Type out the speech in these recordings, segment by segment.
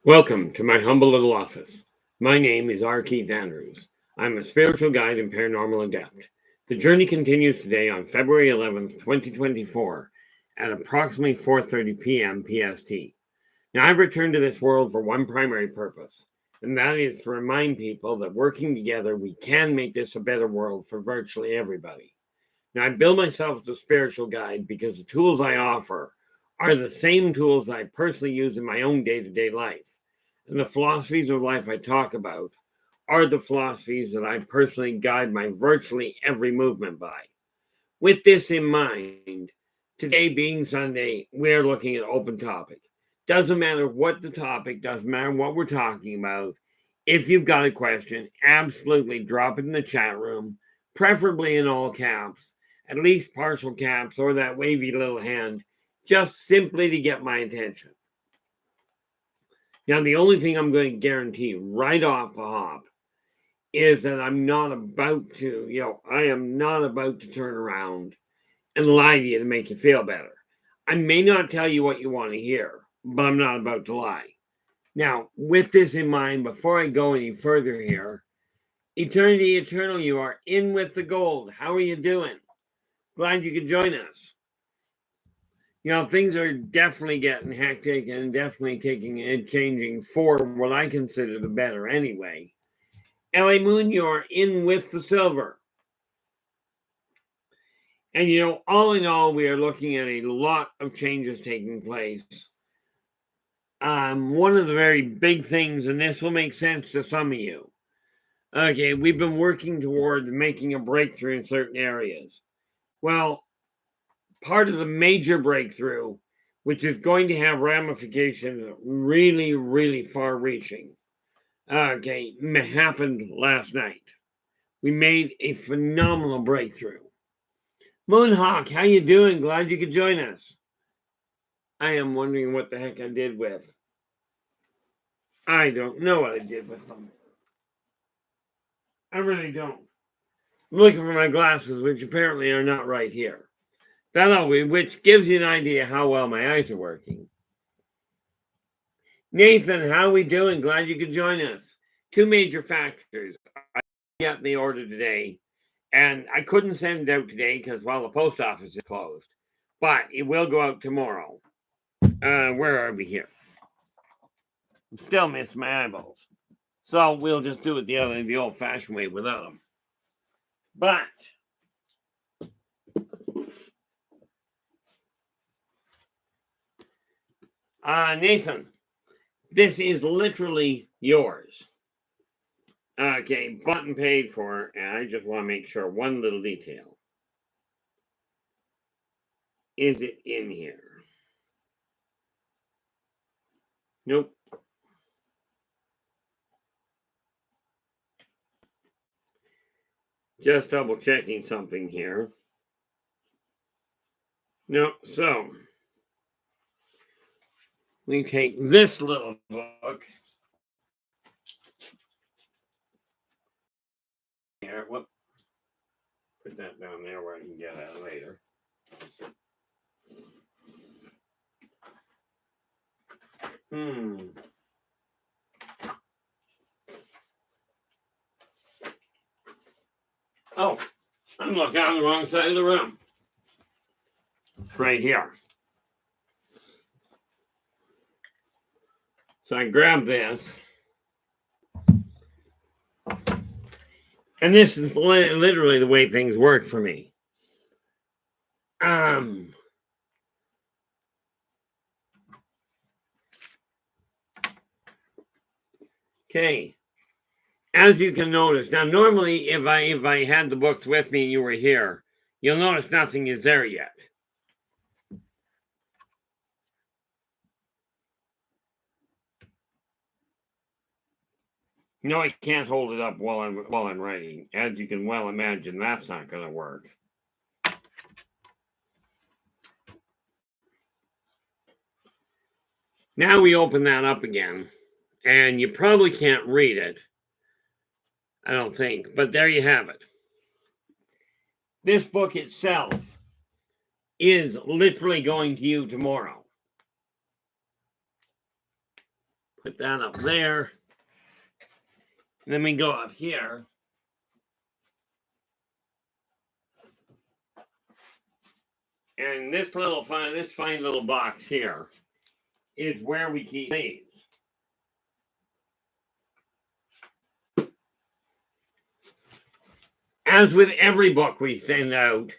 Welcome to my humble little office. My name is R. Keith Andrews. I'm a spiritual guide and paranormal adept. The journey continues today on February 11th, 2024 at approximately 4:30 p.m. PST. Now, I've returned to this world for one primary purpose, and that is to remind people that working together, we can make this a better world for virtually everybody. Now, I bill myself as a spiritual guide because the tools I offer are the same tools I personally use in my own day-to-day life. And the philosophies of life I talk about are the philosophies that I personally guide my virtually every movement by. With this in mind, today being Sunday, we're looking at open topic. Doesn't matter what the topic, doesn't matter what we're talking about. If you've got a question, absolutely drop it in the chat room, preferably in all caps, at least partial caps or that wavy little hand, just simply to get my attention. Now, the only thing I'm going to guarantee right off the hop is that I'm not about to, I am not about to turn around and lie to you to make you feel better. I may not tell you what you want to hear, but I'm not about to lie. Now, with this in mind, before I go any further here, Eternity Eternal, you are in with the gold. How are you doing? Glad you could join us. Things are definitely getting hectic and definitely taking and changing for what I consider the better anyway. LA Moon, you're in with the silver. And all in all, we are looking at a lot of changes taking place. One of the very big things, and this will make sense to some of you. Okay, we've been working towards making a breakthrough in certain areas. Well, part of the major breakthrough, which is going to have ramifications really, really far-reaching, happened last night. We made a phenomenal breakthrough. Moonhawk, how you doing? Glad you could join us. I am wondering what the heck I did with. I don't know what I did with them. I really don't. I'm looking for my glasses, which apparently are not right here. Which gives you an idea how well my eyes are working. Nathan, how are we doing? Glad you could join us. Two major factors. I got the order today, and I couldn't send it out today because, the post office is closed. But it will go out tomorrow. Where are we here? Still miss my eyeballs. So we'll just do it the old-fashioned way without them. But Nathan, this is literally yours. Okay, button paid for, and I just want to make sure one little detail. Is it in here? Nope. Just double checking something here. No, so we take this little book. Here, whoop. Put that down there where I can get at it later. Oh, I'm looking on the wrong side of the room. It's right here. So I grabbed this. And this is literally the way things work for me. Okay. As you can notice, now normally if I had the books with me and you were here, you'll notice nothing is there yet. No, I can't hold it up while I'm writing. As you can well imagine, that's not going to work. Now we open that up again, and you probably can't read it. I don't think, but there you have it. This book itself is literally going to you tomorrow. Put that up there. And then we go up here. And this fine little box here is where we keep these. As with every book we send out,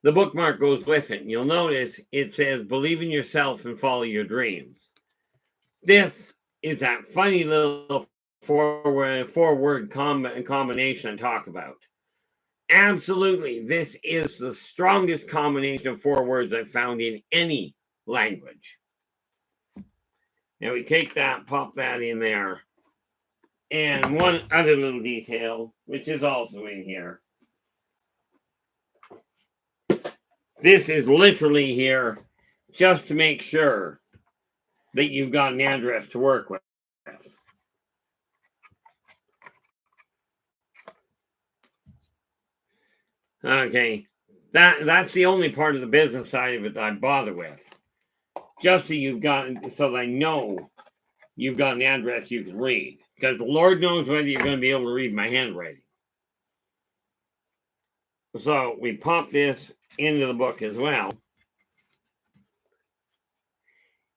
the bookmark goes with it. You'll notice it says, believe in yourself and follow your dreams. This is that funny little four-word combination I talk about. Absolutely, this is the strongest combination of 4 words I've found in any language. Now we take that, pop that in there. And one other little detail, which is also in here. This is literally here just to make sure that you've got an address to work with. Okay, that's the only part of the business side of it that I bother with. Just so that I know you've got an address you can read. Because the Lord knows whether you're going to be able to read my handwriting. So we pop this into the book as well.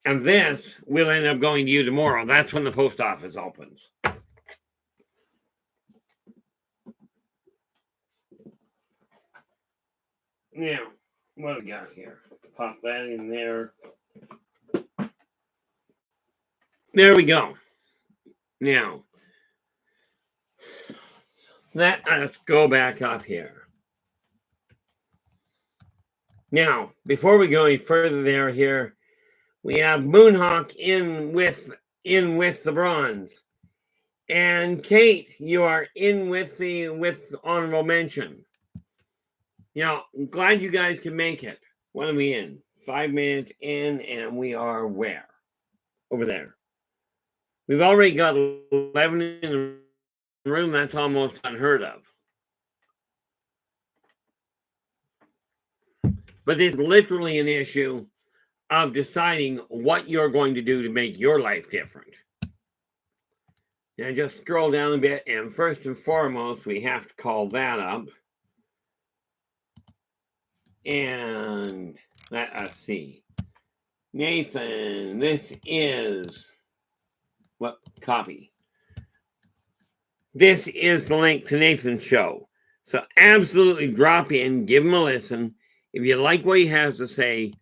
And this will end up going to you tomorrow. That's when the post office opens. Now, what do we got here? Pop that in there. There we go. Now, let's go back up here. Now, before we go any further here, we have Moonhawk in with the bronze. And Kate, you are in with honorable mention. I'm glad you guys can make it. What are we in? 5 minutes in, and we are where? Over there. We've already got 11 in the room. That's almost unheard of. But it's literally an issue of deciding what you're going to do to make your life different. Now just scroll down a bit, and first and foremost, we have to call that up. And let's see. Nathan, this is what copy. This is the link to Nathan's show. So absolutely drop in, give him a listen. If you like what he has to say,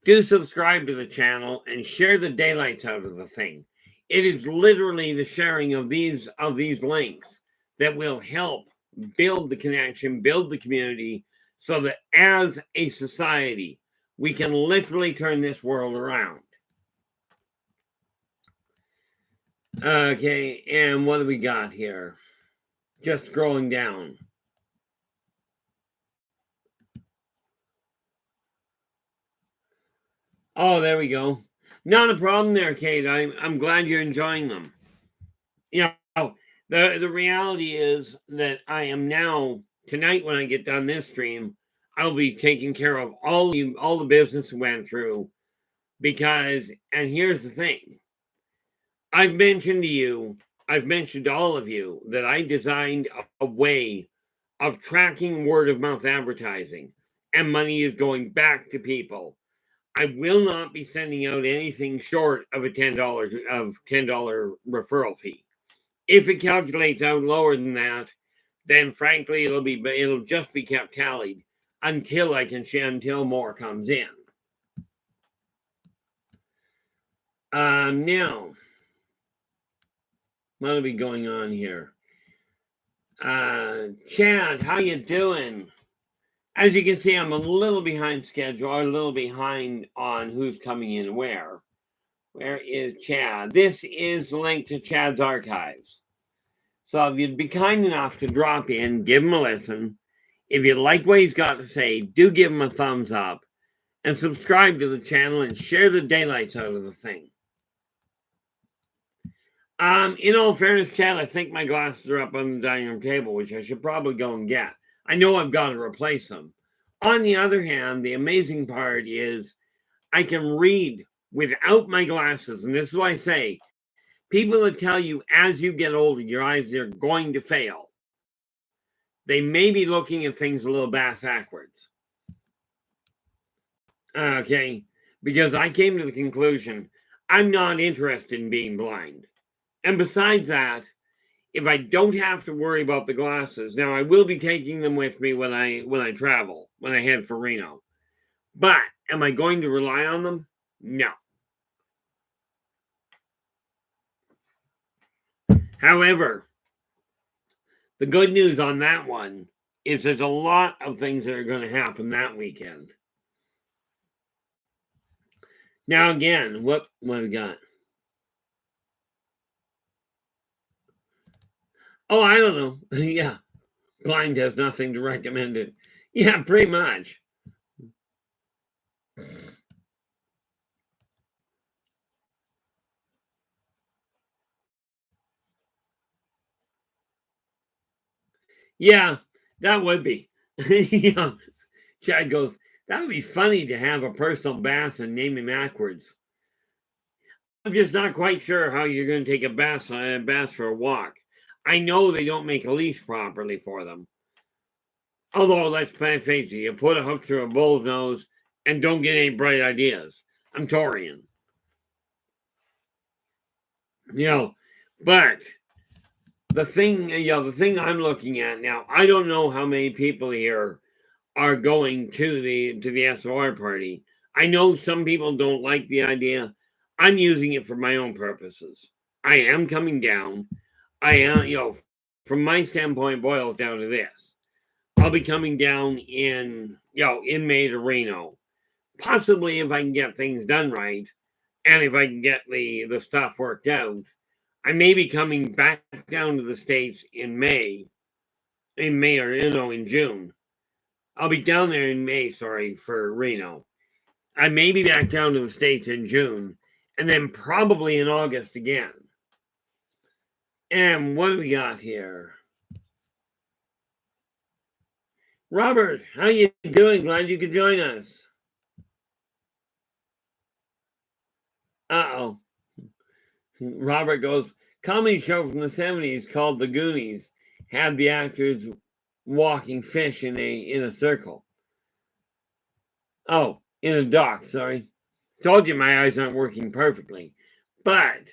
do subscribe to the channel and share the daylights out of the thing. It is literally the sharing of these links that will help build the connection, build the community, so that as a society, we can literally turn this world around. Okay, and what do we got here? Just scrolling down. Oh, there we go. Not a problem there, Kate. I'm glad you're enjoying them. The reality is that I am now, tonight when I get done this stream, I'll be taking care of all the business we went through. Because, and here's the thing. I've mentioned to all of you that I designed a way of tracking word of mouth advertising, and money is going back to people. I will not be sending out anything short of a $10 referral fee. If it calculates out lower than that, then frankly it'll just be kept tallied until more comes in. Now, what will be going on here? Chad, how you doing? As you can see, I'm a little behind schedule, or a little behind on who's coming in where. Where is Chad? This is linked to Chad's archives. So if you'd be kind enough to drop in, give him a listen. If you like what he's got to say, do give him a thumbs up. And subscribe to the channel and share the daylights out of the thing. In all fairness, Chad, I think my glasses are up on the dining room table, which I should probably go and get. I know I've got to replace them. On the other hand, the amazing part is I can read without my glasses. And this is what I say. People that tell you as you get older, your eyes are going to fail. They may be looking at things a little backwards. Okay, because I came to the conclusion I'm not interested in being blind. And besides that, if I don't have to worry about the glasses, now I will be taking them with me when I travel, when I head for Reno. But am I going to rely on them? No. However, the good news on that one is there's a lot of things that are going to happen that weekend. Now again, what we got? Oh, I don't know. Yeah. Blind has nothing to recommend it. Yeah, pretty much. Yeah, that would be. Yeah. Chad goes, that would be funny to have a personal bass and name him backwards. I'm just not quite sure how you're going to take a bass for a walk. I know they don't make a leash properly for them. Although, let's face it, you put a hook through a bull's nose and don't get any bright ideas. I'm Torian. But the thing I'm looking at now, I don't know how many people here are going to the SOR party. I know some people don't like the idea. I'm using it for my own purposes. I am coming down. I am, from my standpoint, boils down to this. I'll be coming down in May to Reno. Possibly if I can get things done right, and if I can get the stuff worked out, I may be coming back down to the States in May. In June. I'll be down there in May, for Reno. I may be back down to the States in June, and then probably in August again. And what do we got here? Robert, how you doing? Glad you could join us. Uh-oh. Robert goes, comedy show from the 70s called The Goonies had the actors walking fish in a circle. Oh, in a dock, sorry. Told you my eyes aren't working perfectly. But,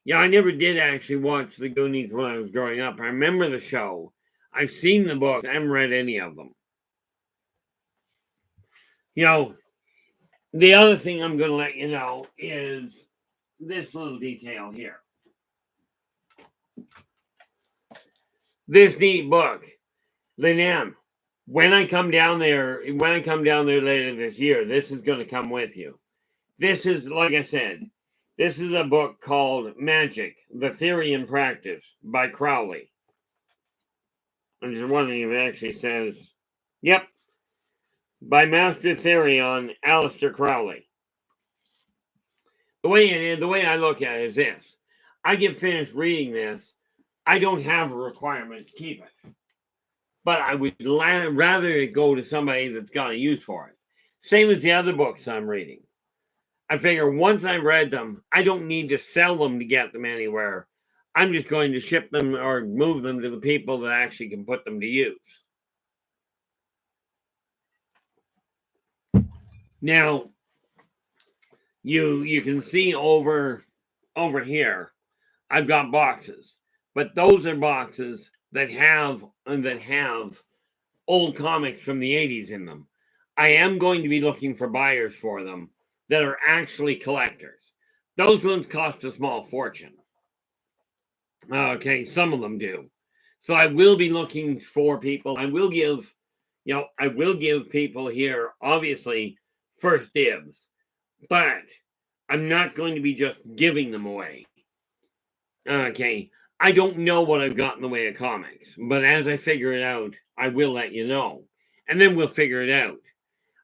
yeah, I never did actually watch The Goonies when I was growing up. I remember the show. I've seen the books. I haven't read any of them. The other thing I'm going to let you know is this little detail here. This neat book. Lynam, when I come down there later this year, this is going to come with you. This is, like I said, this is a book called Magic, The Theory and Practice by Crowley. I'm just wondering if it actually says, yep, by Master Therion, Aleister Crowley. The way I look at it is this. I get finished reading this. I don't have a requirement to keep it. But I would rather it go to somebody that's got a use for it. Same as the other books I'm reading. I figure once I've read them, I don't need to sell them to get them anywhere. I'm just going to ship them or move them to the people that actually can put them to use. Now, you can see over here, I've got boxes, but those are boxes that have old comics from the 80s in them. I am going to be looking for buyers for them that are actually collectors. Those ones cost a small fortune. Okay, some of them do. So I will be looking for people. I will give people here, obviously, first dibs. But I'm not going to be just giving them away. Okay, I don't know what I've got in the way of comics, but as I figure it out, I will let you know. And then we'll figure it out.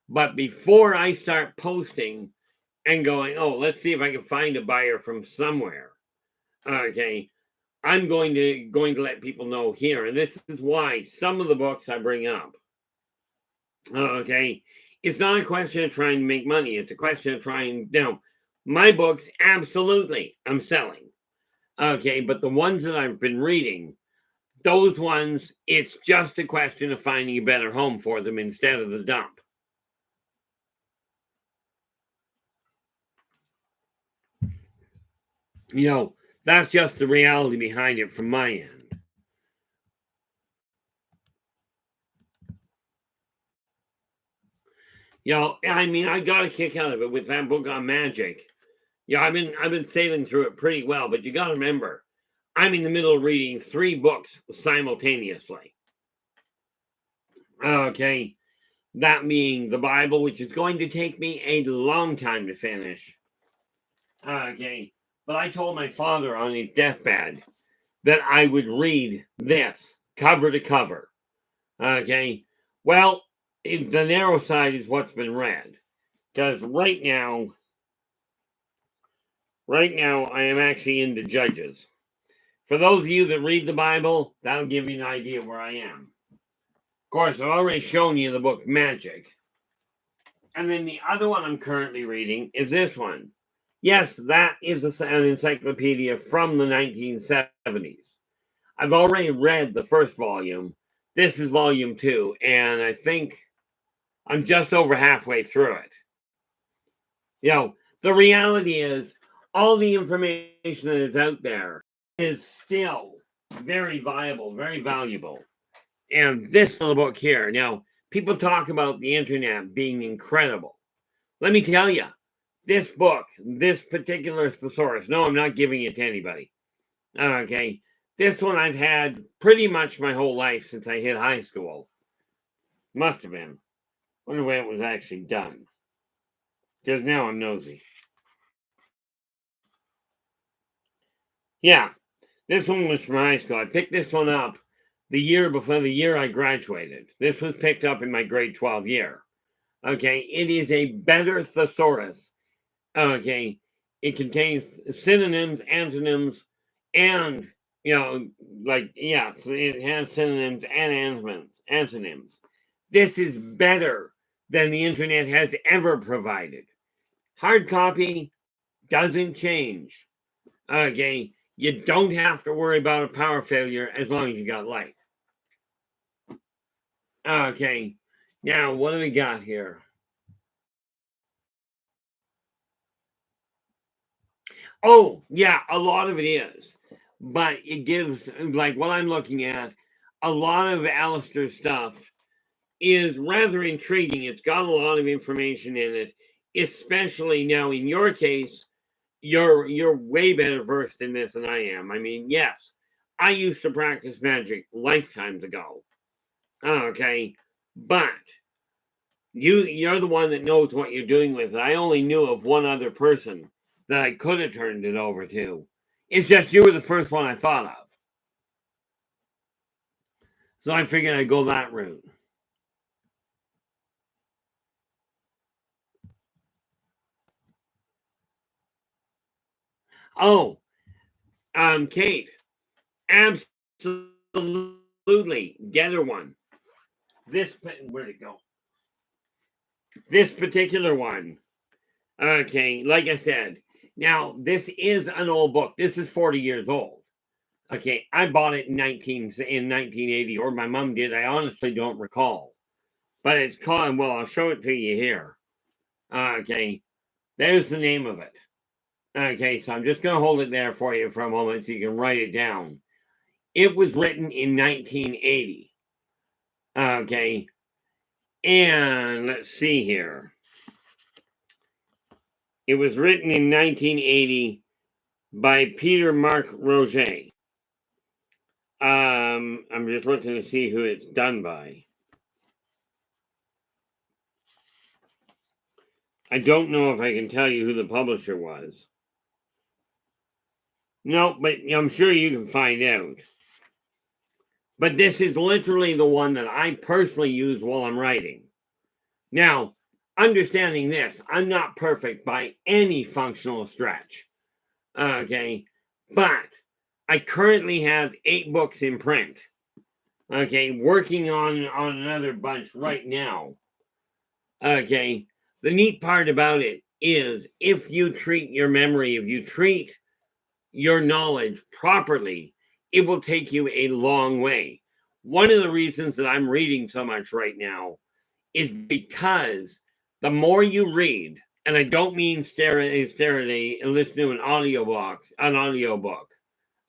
But before I start posting and going, oh, let's see if I can find a buyer from somewhere. Okay, I'm going to let people know here. And this is why some of the books I bring up. Okay, it's not a question of trying to make money. It's a question of trying. Now, my books, absolutely, I'm selling. Okay, but the ones that I've been reading, those ones, it's just a question of finding a better home for them instead of the dump. You know, that's just the reality behind it from my end. You know, I mean, I got a kick out of it with that book on magic. Yeah, I've been sailing through it pretty well, but you got to remember, I'm in the middle of reading 3 books simultaneously. Okay, that being the Bible, which is going to take me a long time to finish. Okay, but I told my father on his deathbed that I would read this cover to cover. Okay, well, the narrow side is what's been read, because right now I am actually into Judges. For those of you that read the Bible, that'll give you an idea where I am. Of course, I've already shown you the book Magic. And then the other one I'm currently reading is this one. Yes, that is an encyclopedia from the 1970s. I've already read the first volume. This is volume 2, and I think I'm just over halfway through it. You know, the reality is all the information that is out there is still very viable, very valuable. And this little book here, now, people talk about the internet being incredible. Let me tell you, this book, this particular thesaurus, no, I'm not giving it to anybody. Okay. This one I've had pretty much my whole life since I hit high school. Must have been. Wonder when it was actually done. Because now I'm nosy. Yeah, this one was from high school. I picked this one up the year before the year I graduated. This was picked up in my grade 12 year. Okay, it is a better thesaurus. Okay, it contains synonyms, antonyms, and, you know, like, yeah, so it has synonyms and antonyms. This is better than the internet has ever provided. Hard copy doesn't change. Okay, you don't have to worry about a power failure as long as you got light. Okay, now what do we got here? Oh, yeah, a lot of it is. But it gives, like what I'm looking at, a lot of Alistair's stuff is rather intriguing. It's got a lot of information in it, especially now in your case, you're way better versed in this than I am. I mean, yes, I used to practice magic lifetimes ago. Okay, but you're the one that knows what you're doing with it. I only knew of one other person that I could have turned it over to. It's just you were the first one I thought of. So I figured I'd go that route. Oh, Kate, absolutely, get her one. Where'd it go? This particular one. Okay, like I said, now this is an old book. This is 40 years old. Okay, I bought it in 1980, or my mom did. I honestly don't recall. But it's called, well, I'll show it to you here. Okay, there's the name of it. Okay, so I'm just going to hold it there for you for a moment so you can write it down. It was written in 1980. Okay, and let's see here. It was written in 1980 by Peter Mark Roget. I'm just looking to see who it's done by. I don't know if I can tell you who the publisher was. No, but I'm sure you can find out. But this is literally the one that I personally use while I'm writing. Now, understanding this, I'm not perfect by any functional stretch. Okay, but I currently have 8 books in print. Okay, working on another bunch right now. Okay, the neat part about it is if you treat your memory, if you treat your knowledge properly, it will take you a long way. One of the reasons that I'm reading so much right now is because the more you read, and I don't mean stare at and listen to an audiobook.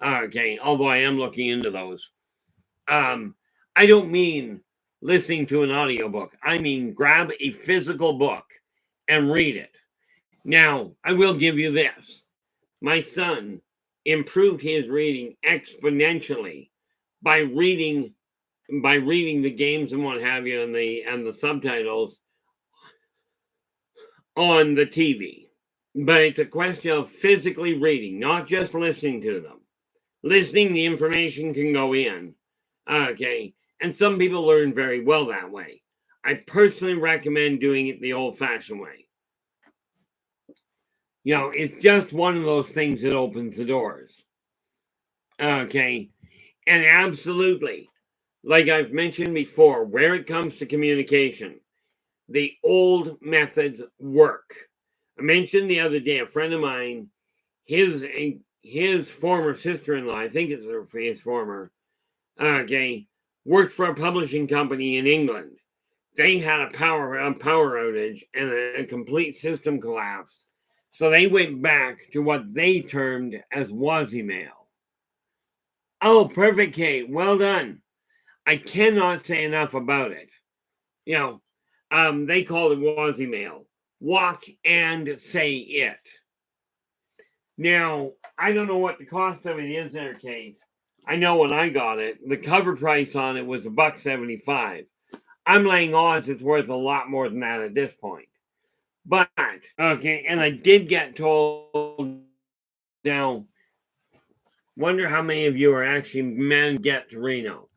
Okay, although I am looking into those. I don't mean listening to an audiobook. I mean grab a physical book and read it. Now, I will give you this. My son improved his reading exponentially by reading the games and what have you, and the subtitles on the TV. But it's a question of physically reading, not just listening to them. Listening, the information can go in. Okay. And some people learn very well that way. I personally recommend doing it the old-fashioned way. You know, it's just one of those things that opens the doors. Okay. And absolutely, like I've mentioned before, where it comes to communication, the old methods work. I mentioned the other day, a friend of mine, his former sister-in-law, I think it's his former, okay, worked for a publishing company in England. They had a power outage and a complete system collapsed. So they went back to what they termed as Wazimail. Oh, perfect, Kate. Well done. I cannot say enough about it. You know, they called it Wazimail. Walk and say it. Now, I don't know what the cost of it is there, Kate. I know when I got it, the cover price on it was $1.75. I'm laying odds it's worth a lot more than that at this point. But, okay, and I did get told, now, wonder how many of you are actually men get to Reno.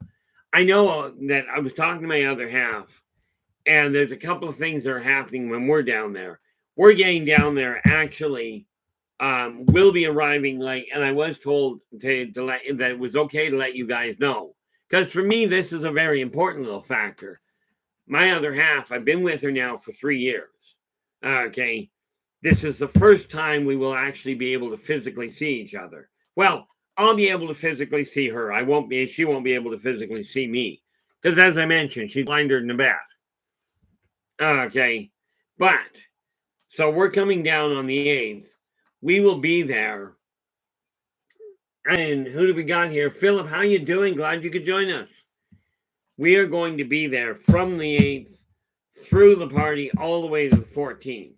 I know that I was talking to my other half, and there's a couple of things that are happening when we're down there. We're getting down there actually. Will be arriving late, and I was told to let that it was okay to let you guys know, because for me this is a very important little factor. My other half, I've been with her now for 3 years. Okay, this is the first time we will actually be able to physically see each other. Well, I'll be able to physically see her. She won't be able to physically see me, because as I mentioned, she's blinder than a bat. Okay, but so we're coming down on the 8th. We will be there. And who do we got here? Philip, how you doing? Glad you could join us. We are going to be there from the 8th through the party all the way to the 14th.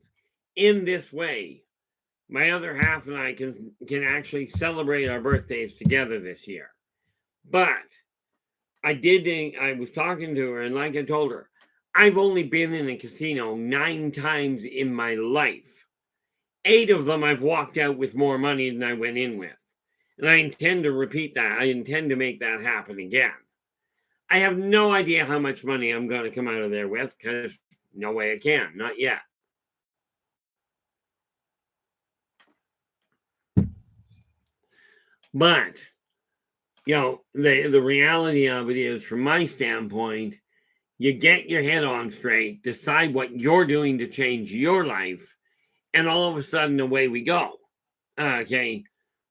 In this way, my other half and I can actually celebrate our birthdays together this year. But I was talking to her, and like I told her, I've only been in a casino 9 times in my life. 8 of them I've walked out with more money than I went in with. And I intend to repeat that. I intend to make that happen again. I have no idea how much money I'm going to come out of there with, because no way I can. Not yet. But, you know, the reality of it is, from my standpoint, you get your head on straight, decide what you're doing to change your life, and all of a sudden away we go. Okay,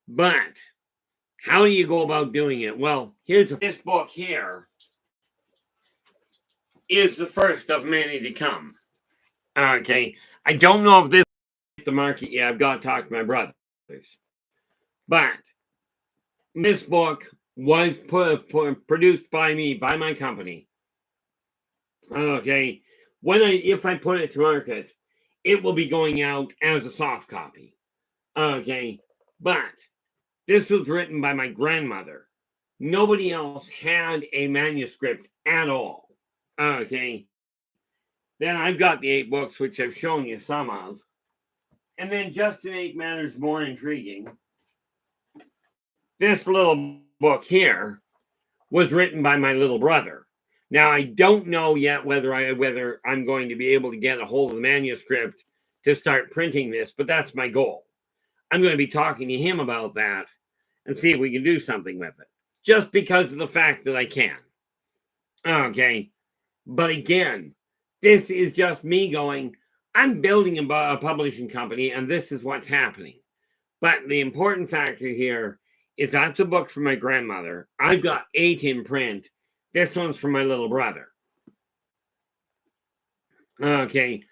but how do you go about doing it? Well, this book here is the first of many to come. Okay, I don't know if this is the market yet. I've got to talk to my brothers. But this book was produced by me, by my company. Okay, if I put it to market, it will be going out as a soft copy. Okay, but this was written by my grandmother. Nobody else had a manuscript at all. Okay, then I've got the 8 books, which I've shown you some of. And then, just to make matters more intriguing, this little book here was written by my little brother. Now, I don't know yet whether I'm going to be able to get a hold of the manuscript to start printing this, but that's my goal. I'm going to be talking to him about that and see if we can do something with it, just because of the fact that I can. Okay, but again, this is just me going, I'm building a publishing company, and this is what's happening. But the important factor here is that's a book from my grandmother. I've got 8 in print. This one's from my little brother. Okay.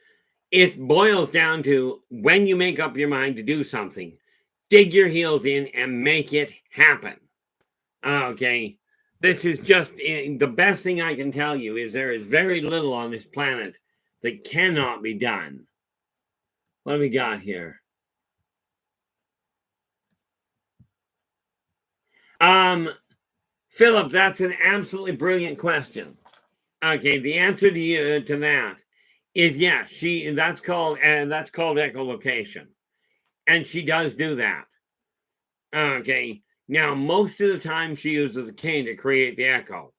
It boils down to when you make up your mind to do something, dig your heels in and make it happen. Okay. This is just the best thing I can tell you is there is very little on this planet that cannot be done. What do we got here? Philip, that's an absolutely brilliant question. Okay, the answer to that is yes. That's called echolocation, and she does do that. Okay, now most of the time she uses a cane to create the echo,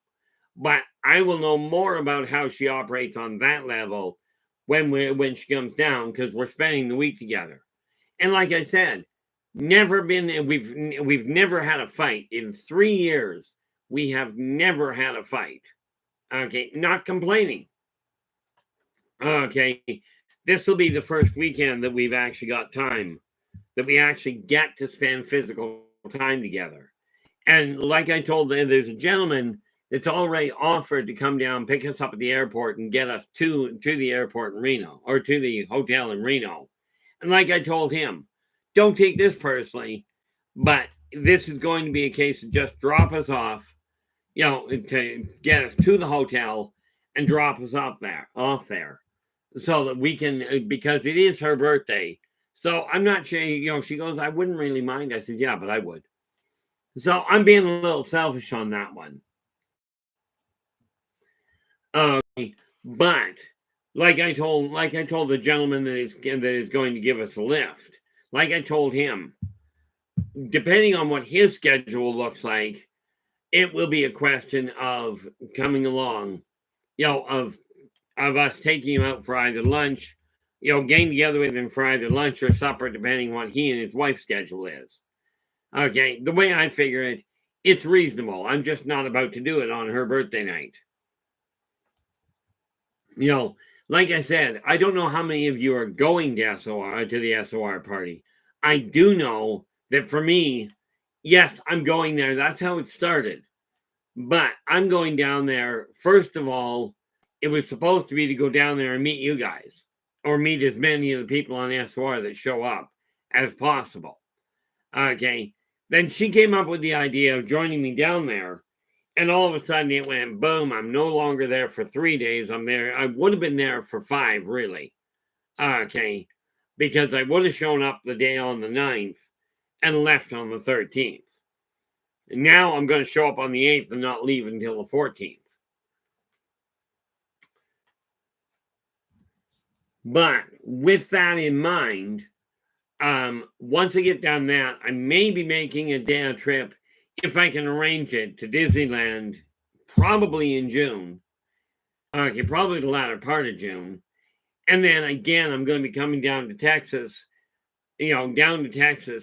but I will know more about how she operates on that level when she comes down because we're spending the week together. And like I said, we've never had a fight in 3 years. We have never had a fight. Okay, not complaining. Okay, this will be the first weekend that we've actually got time, that we actually get to spend physical time together. And like I told them, there's a gentleman that's already offered to come down, pick us up at the airport, and get us to the airport in Reno, or to the hotel in Reno. And like I told him, don't take this personally, but this is going to be a case of just drop us off, to get us to the hotel and drop us off there, so that we can, because it is her birthday. So I'm not sure, she goes, I wouldn't really mind. I said, yeah, but I would. So I'm being a little selfish on that one. But like I told the gentleman that is going to give us a lift, like I told him, depending on what his schedule looks like, it will be a question of coming along, of us taking him out for either lunch, getting together with him for either lunch or supper, depending on what he and his wife's schedule is. Okay, the way I figure it, it's reasonable. I'm just not about to do it on her birthday night. Like I said, I don't know how many of you are going to the SOR party. I do know that for me, yes, I'm going there. That's how it started. But I'm going down there. First of all, it was supposed to be to go down there and meet you guys, or meet as many of the people on SOR that show up as possible. Okay. Then she came up with the idea of joining me down there. And all of a sudden it went boom. I'm no longer there for 3 days. I'm there. I would have been there for 5, really. Okay. Because I would have shown up the day on the 9th and left on the 13th. And now I'm going to show up on the 8th and not leave until the 14th. But with that in mind, once I get done that, I may be making a day trip, if I can arrange it, to Disneyland, probably in June. Okay, probably the latter part of June. And then again, I'm going to be coming down to Texas,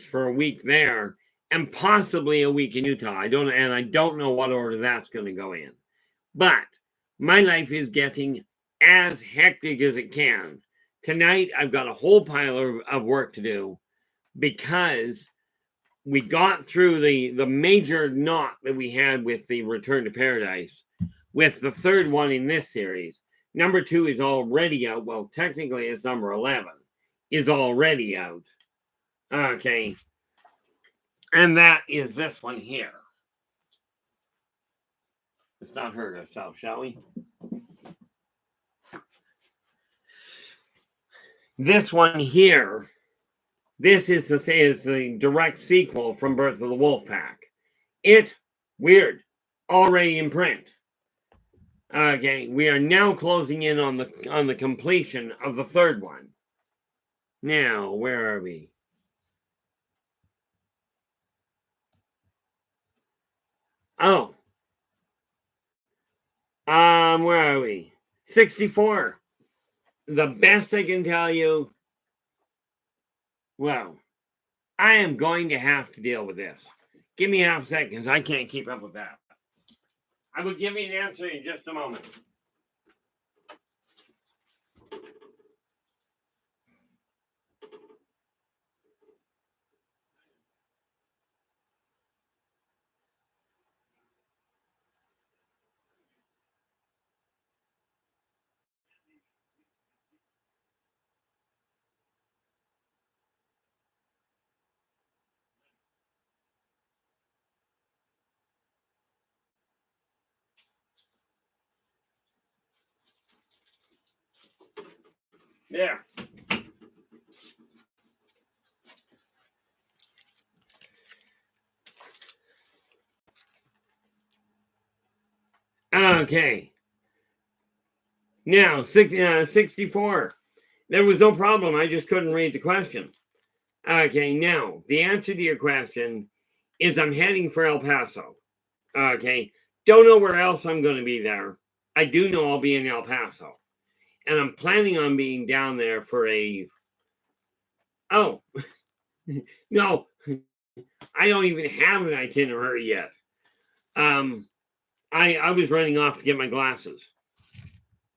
for a week there, and possibly a week in Utah. I don't know what order that's going to go in. But my life is getting as hectic as it can. Tonight, I've got a whole pile of work to do because we got through the major knot that we had with the Return to Paradise, with the third one in this series. Number 2 is already out. Well, technically, it's number 11 is already out. Okay. And that is this one here. Let's not hurt ourselves, shall we? This one here, this is the direct sequel from Birth of the Wolf Pack. Weird, already in print. Okay, we are now closing in on the completion of the third one. Now, where are we? Oh. Where are we? 64. The best I can tell you, well, I am going to have to deal with this. Give me half seconds. I can't keep up with that. I will give you an answer in just a moment. There. Okay. Now, 64. There was no problem. I just couldn't read the question. Okay, now, the answer to your question is I'm heading for El Paso. Okay. Don't know where else I'm going to be there. I do know I'll be in El Paso. And I'm planning on being down there for a... Oh, no. I don't even have an itinerary yet. I was running off to get my glasses.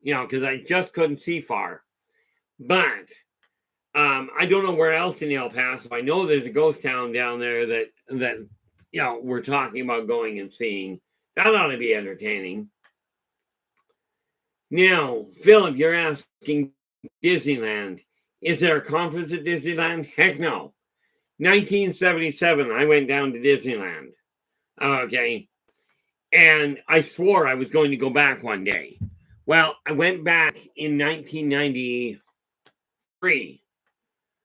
Because I just couldn't see far. But I don't know where else in El Paso. I know there's a ghost town down there that we're talking about going and seeing. That ought to be entertaining. Now, Philip, you're asking Disneyland. Is there a conference at Disneyland? Heck no. 1977, I went down to Disneyland. Okay. And I swore I was going to go back one day. Well, I went back in 1993.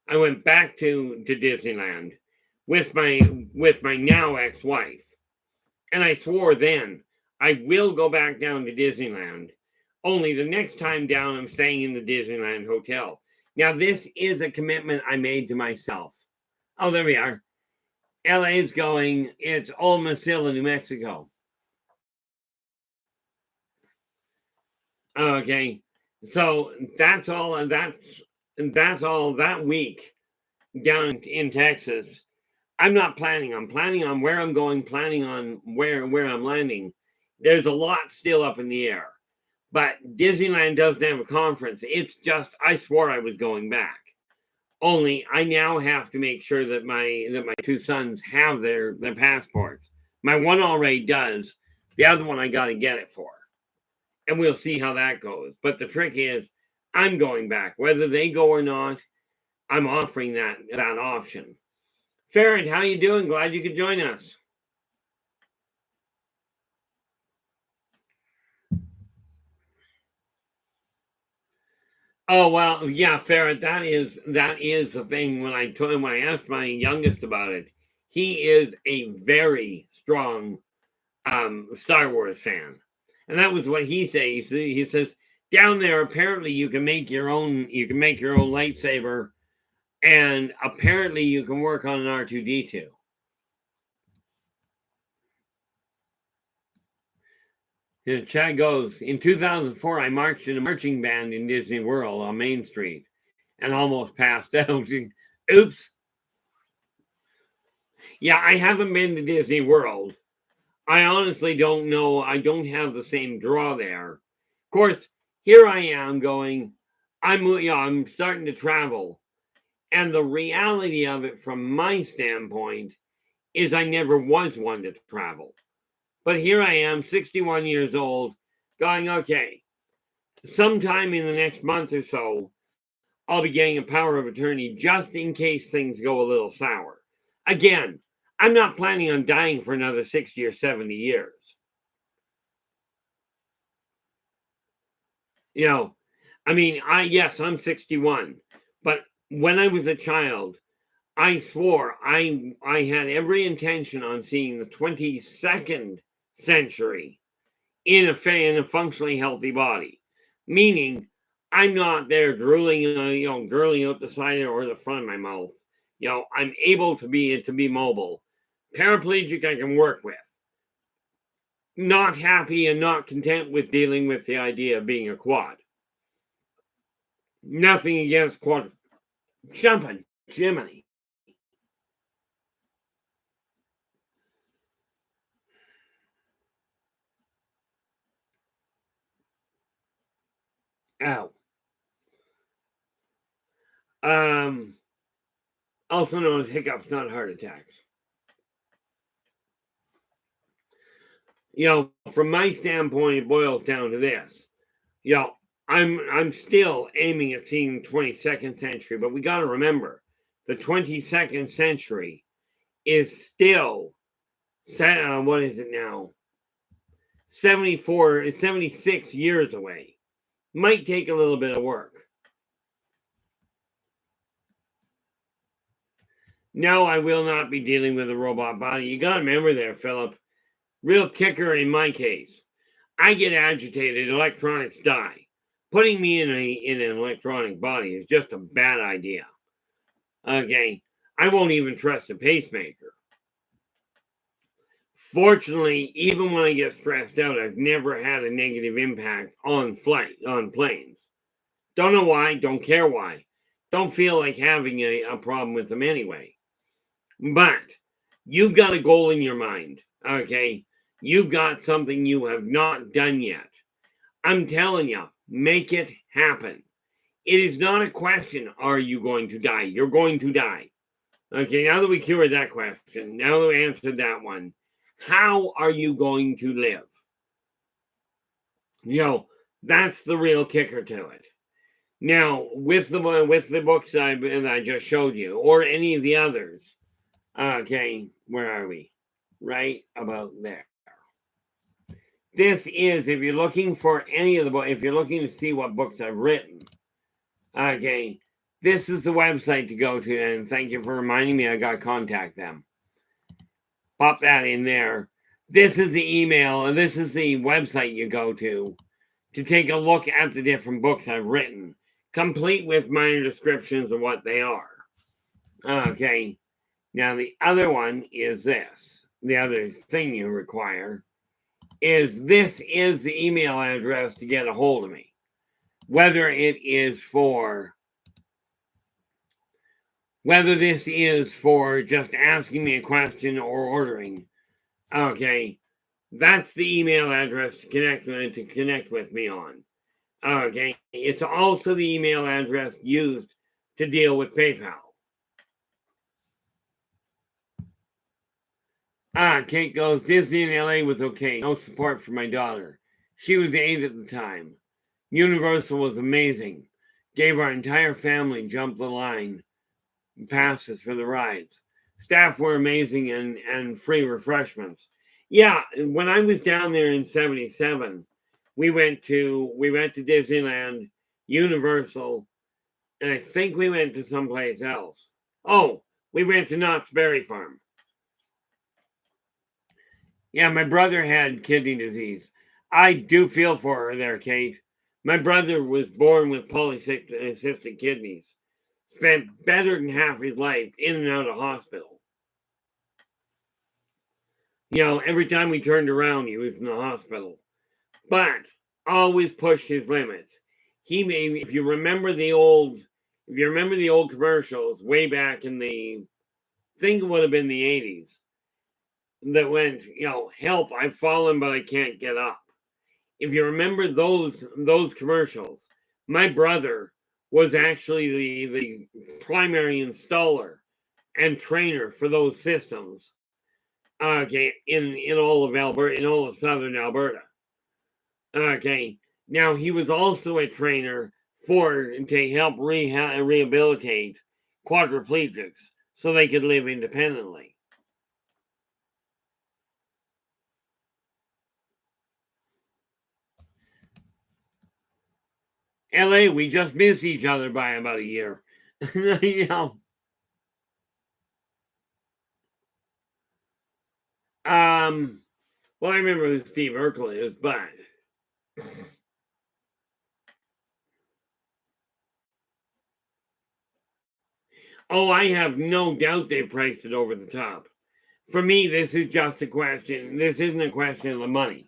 I went back to Disneyland with my now ex-wife. And I swore then I will go back down to Disneyland. Only the next time down, I'm staying in the Disneyland Hotel. Now, this is a commitment I made to myself. Oh, there we are. LA's going. It's Old Mesilla, New Mexico. Okay. So that's all that week down in Texas. I'm not planning. I'm planning on where I'm going, planning on where I'm landing. There's a lot still up in the air. But Disneyland doesn't have a conference. It's just I swore I was going back. Only I now have to make sure that my two sons have their passports. My one already does. The other one I got to get it for. And we'll see how that goes. But the trick is I'm going back. Whether they go or not, I'm offering that option. Ferret, how you doing? Glad you could join us. Oh well, yeah, Ferret. That is the thing. When I asked my youngest about it, he is a very strong Star Wars fan, and that was what he says. He says down there apparently you can make your own lightsaber, and apparently you can work on an R2-D2. Chad goes, in 2004, I marched in a marching band in Disney World on Main Street and almost passed out. Oops. Yeah, I haven't been to Disney World. I honestly don't know. I don't have the same draw there. Of course, here I am going, I'm starting to travel. And the reality of it from my standpoint is I never was one to travel. But here I am, 61 years old, going, okay, sometime in the next month or so, I'll be getting a power of attorney just in case things go a little sour. Again, I'm not planning on dying for another 60 or 70 years. I'm 61, but when I was a child, I swore I had every intention on seeing the 22nd century in a functionally healthy body, meaning I'm not there drooling out the side or the front of my mouth. I'm able to be mobile. Paraplegic I can work with. Not happy and not content with dealing with the idea of being a quad. Nothing against quad. Jumping Jiminy. Ow. Also known as hiccups, not heart attacks. From my standpoint, it boils down to this. I'm still aiming at seeing the 22nd century, but we got to remember the 22nd century is still, what is it now? 76 years away. Might take a little bit of work. No, I will not be dealing with a robot body. You got to remember there, Philip. Real kicker in my case. I get agitated, electronics die. Putting me in an electronic body is just a bad idea. Okay, I won't even trust a pacemaker. Fortunately, even when I get stressed out, I've never had a negative impact on planes. Don't know why, don't care why. Don't feel like having a problem with them anyway. But you've got a goal in your mind, okay? You've got something you have not done yet. I'm telling you, make it happen. It is not a question, are you going to die? You're going to die. Okay, now that we cured that question, now that we answered that one, how are you going to live? That's the real kicker to it. Now, with the books I just showed you, or any of the others, okay, where are we? Right about there. This is, if you're looking for any of the books, if you're looking to see what books I've written, okay, this is the website to go to, and thank you for reminding me I got to contact them. Pop that in there. This is the email, and this is the website you go to take a look at the different books I've written, complete with minor descriptions of what they are. Okay, now the other one is this. The other thing you require is this is the email address to get a hold of me. Whether this is for just asking me a question or ordering, okay, that's the email address to connect with me on. Okay, it's also the email address used to deal with PayPal. Kate goes, Disney in LA was okay. No support for my daughter. She was 8 at the time. Universal was amazing. Gave our entire family jump the line passes for the rides. Staff were amazing and free refreshments. Yeah, when I was down there in 77, we went to Disneyland, Universal, and I think we went to someplace else. Oh, we went to Knott's Berry Farm. Yeah, my brother had kidney disease. I do feel for her there, Kate. My brother was born with polycystic kidneys. Spent better than half his life in and out of hospital. Every time we turned around, he was in the hospital. But always pushed his limits. If you remember the old commercials way back in I think it would have been the 80s, that went, help, I've fallen, but I can't get up. If you remember those commercials, my brother was actually the primary installer and trainer for those systems. Okay, in all of Alberta, in all of southern Alberta. Okay, now he was also a trainer to help rehabilitate quadriplegics so they could live independently. LA, we just missed each other by about a year. Well, I remember who Steve Urkel is, but I have no doubt they priced it over the top. For me, this is just a question. This isn't a question of the money.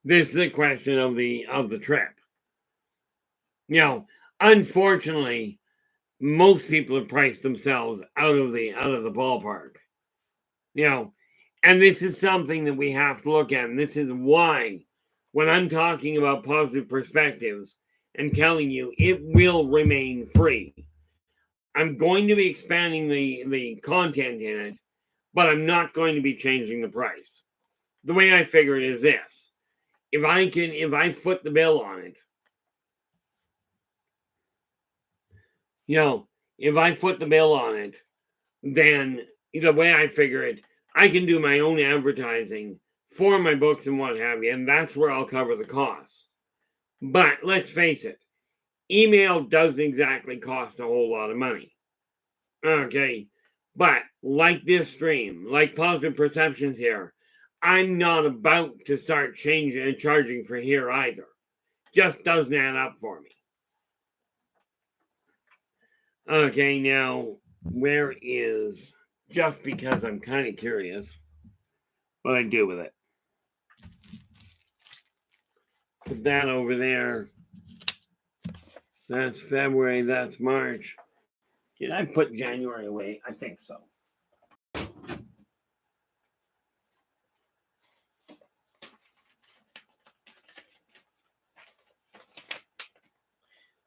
This is a question of the trip. Unfortunately, most people have priced themselves out of the ballpark. And this is something that we have to look at. And this is why, when I'm talking about positive perspectives and telling you it will remain free, I'm going to be expanding the content in it, but I'm not going to be changing the price. The way I figure it is this. If I foot the bill on it, if I foot the bill on it, then the way I figure it, I can do my own advertising for my books and what have you, and that's where I'll cover the costs. But let's face it, email doesn't exactly cost a whole lot of money. Okay, But like this stream, like Positive Perceptions here, I'm not about to start changing and charging for here either. Just doesn't add up for me. Okay, now where is, just because I'm kind of curious what I do with it. Put that over there. That's February, that's March. Did I put January away? I think so.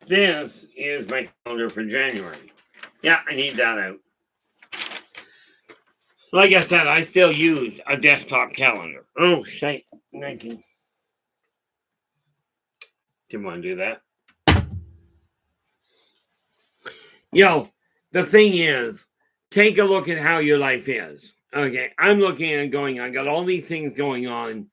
This is my calendar for January. Yeah, I need that out. Like I said, I still use a desktop calendar. Oh, shite. Didn't want to do that. The thing is, take a look at how your life is. Okay, I'm looking at going, I got all these things going on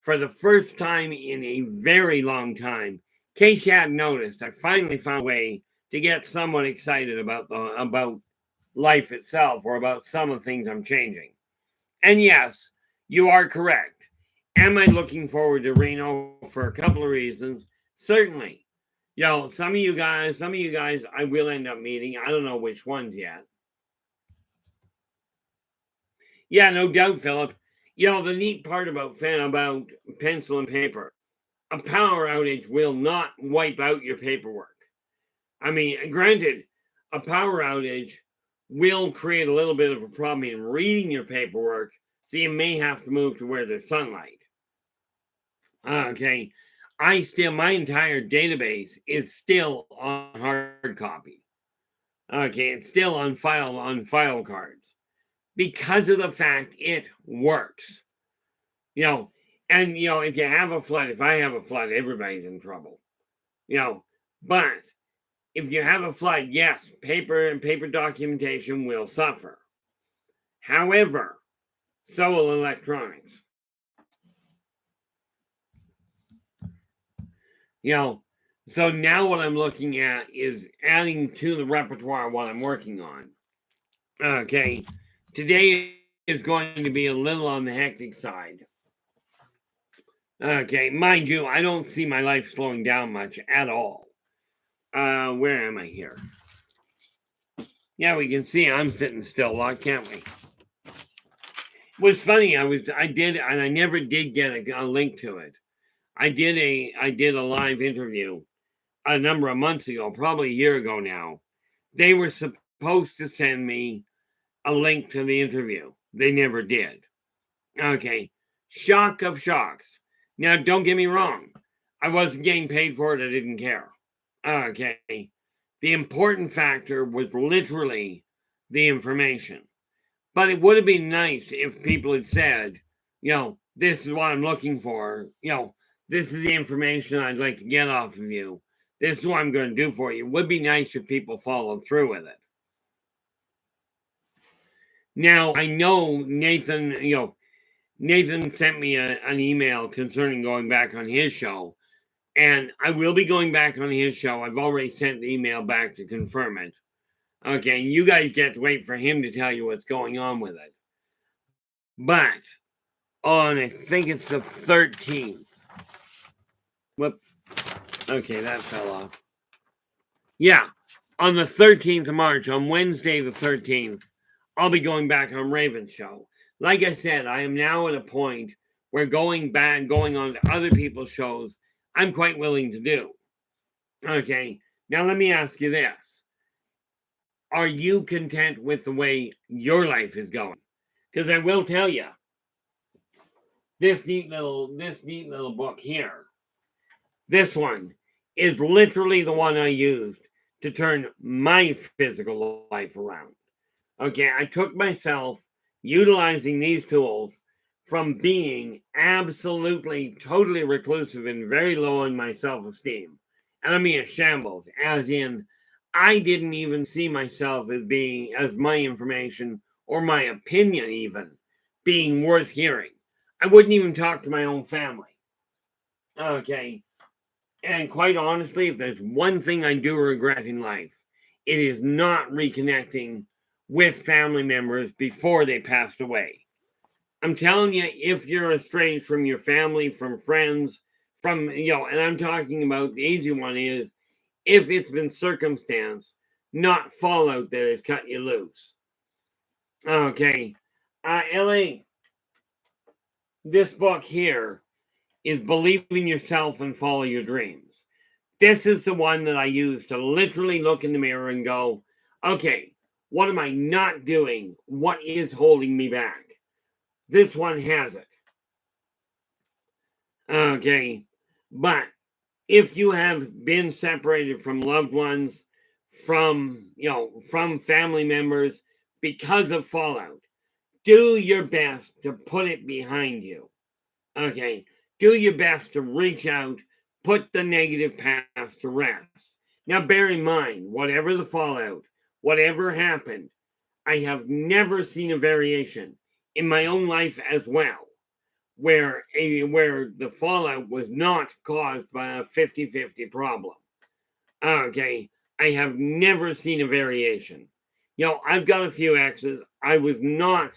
for the first time in a very long time. In case you hadn't noticed, I finally found a way to get somewhat excited about life itself, or about some of the things I'm changing. And yes, you are correct. Am I looking forward to Reno for a couple of reasons? Certainly. Some of you guys I will end up meeting. I don't know which ones yet. Yeah, no doubt, Philip. The neat part about pencil and paper, a power outage will not wipe out your paperwork. I mean, granted, a power outage will create a little bit of a problem in reading your paperwork, so you may have to move to where there's sunlight. Okay. My entire database is still on hard copy. Okay, it's still on file cards because of the fact it works. And if you have a flood, if I have a flood, everybody's in trouble. But if you have a flood, yes, paper and paper documentation will suffer. However, so will electronics. So now what I'm looking at is adding to the repertoire what I'm working on. Okay, today is going to be a little on the hectic side. Okay, mind you, I don't see my life slowing down much at all. Where am I here? Yeah, we can see I'm sitting still a lot, can't we? It was funny. I never did get a link to it. I did a live interview a number of months ago, probably a year ago now. They were supposed to send me a link to the interview. They never did. Okay. Shock of shocks. Now, don't get me wrong. I wasn't getting paid for it. I didn't care. Okay. The important factor was literally the information. But it would have been nice if people had said, this is what I'm looking for. This is the information I'd like to get off of you. This is what I'm going to do for you. It would be nice if people followed through with it. Now, I know Nathan sent me an email concerning going back on his show, and I will be going back on his show. I've already sent the email back to confirm it. Okay, you guys get to wait for him to tell you what's going on with it. But on, I think it's the 13th. Whoop. Okay, that fell off. Yeah, on the 13th of March, on Wednesday the 13th, I'll be going back on Raven's show. Like I said, I am now at a point where going on to other people's shows, I'm quite willing to do. Okay, now let me ask you this. Are you content with the way your life is going? Because I will tell you, this neat little book here, this one is literally the one I used to turn my physical life around. Okay, I took myself utilizing these tools from being absolutely, totally reclusive and very low in my self-esteem. And I mean a shambles, as in, I didn't even see myself as my information or my opinion even being worth hearing. I wouldn't even talk to my own family. Okay. And quite honestly, if there's one thing I do regret in life, it is not reconnecting with family members before they passed away. I'm telling you, if you're estranged from your family, from friends, and I'm talking about the easy one is if it's been circumstance, not fallout that has cut you loose. Okay. LA, this book here is Believe in Yourself and Follow Your Dreams. This is the one that I use to literally look in the mirror and go, okay, what am I not doing? What is holding me back? This one has it. Okay. But if you have been separated from loved ones, from family members because of fallout, do your best to put it behind you. Okay. Do your best to reach out, put the negative past to rest. Now, bear in mind, whatever the fallout, whatever happened, I have never seen a variation in my own life as well where the fallout was not caused by a 50-50 problem. Okay, I have never seen a variation. I've got a few exes. I was not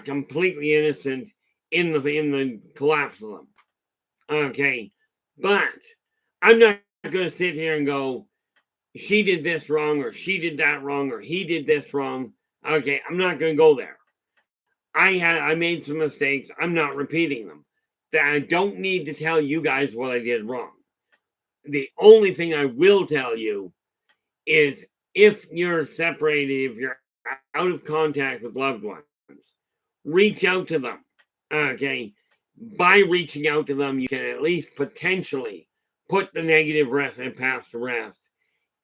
completely innocent in the collapse of them. Okay, but I'm not going to sit here and go, she did this wrong, or she did that wrong, or he did this wrong. Okay, I'm not going to go there. I made some mistakes. I'm not repeating them. I don't need to tell you guys what I did wrong. The only thing I will tell you is if you're separated, if you're out of contact with loved ones, reach out to them. Okay. By reaching out to them, you can at least potentially put the negative rest and past to rest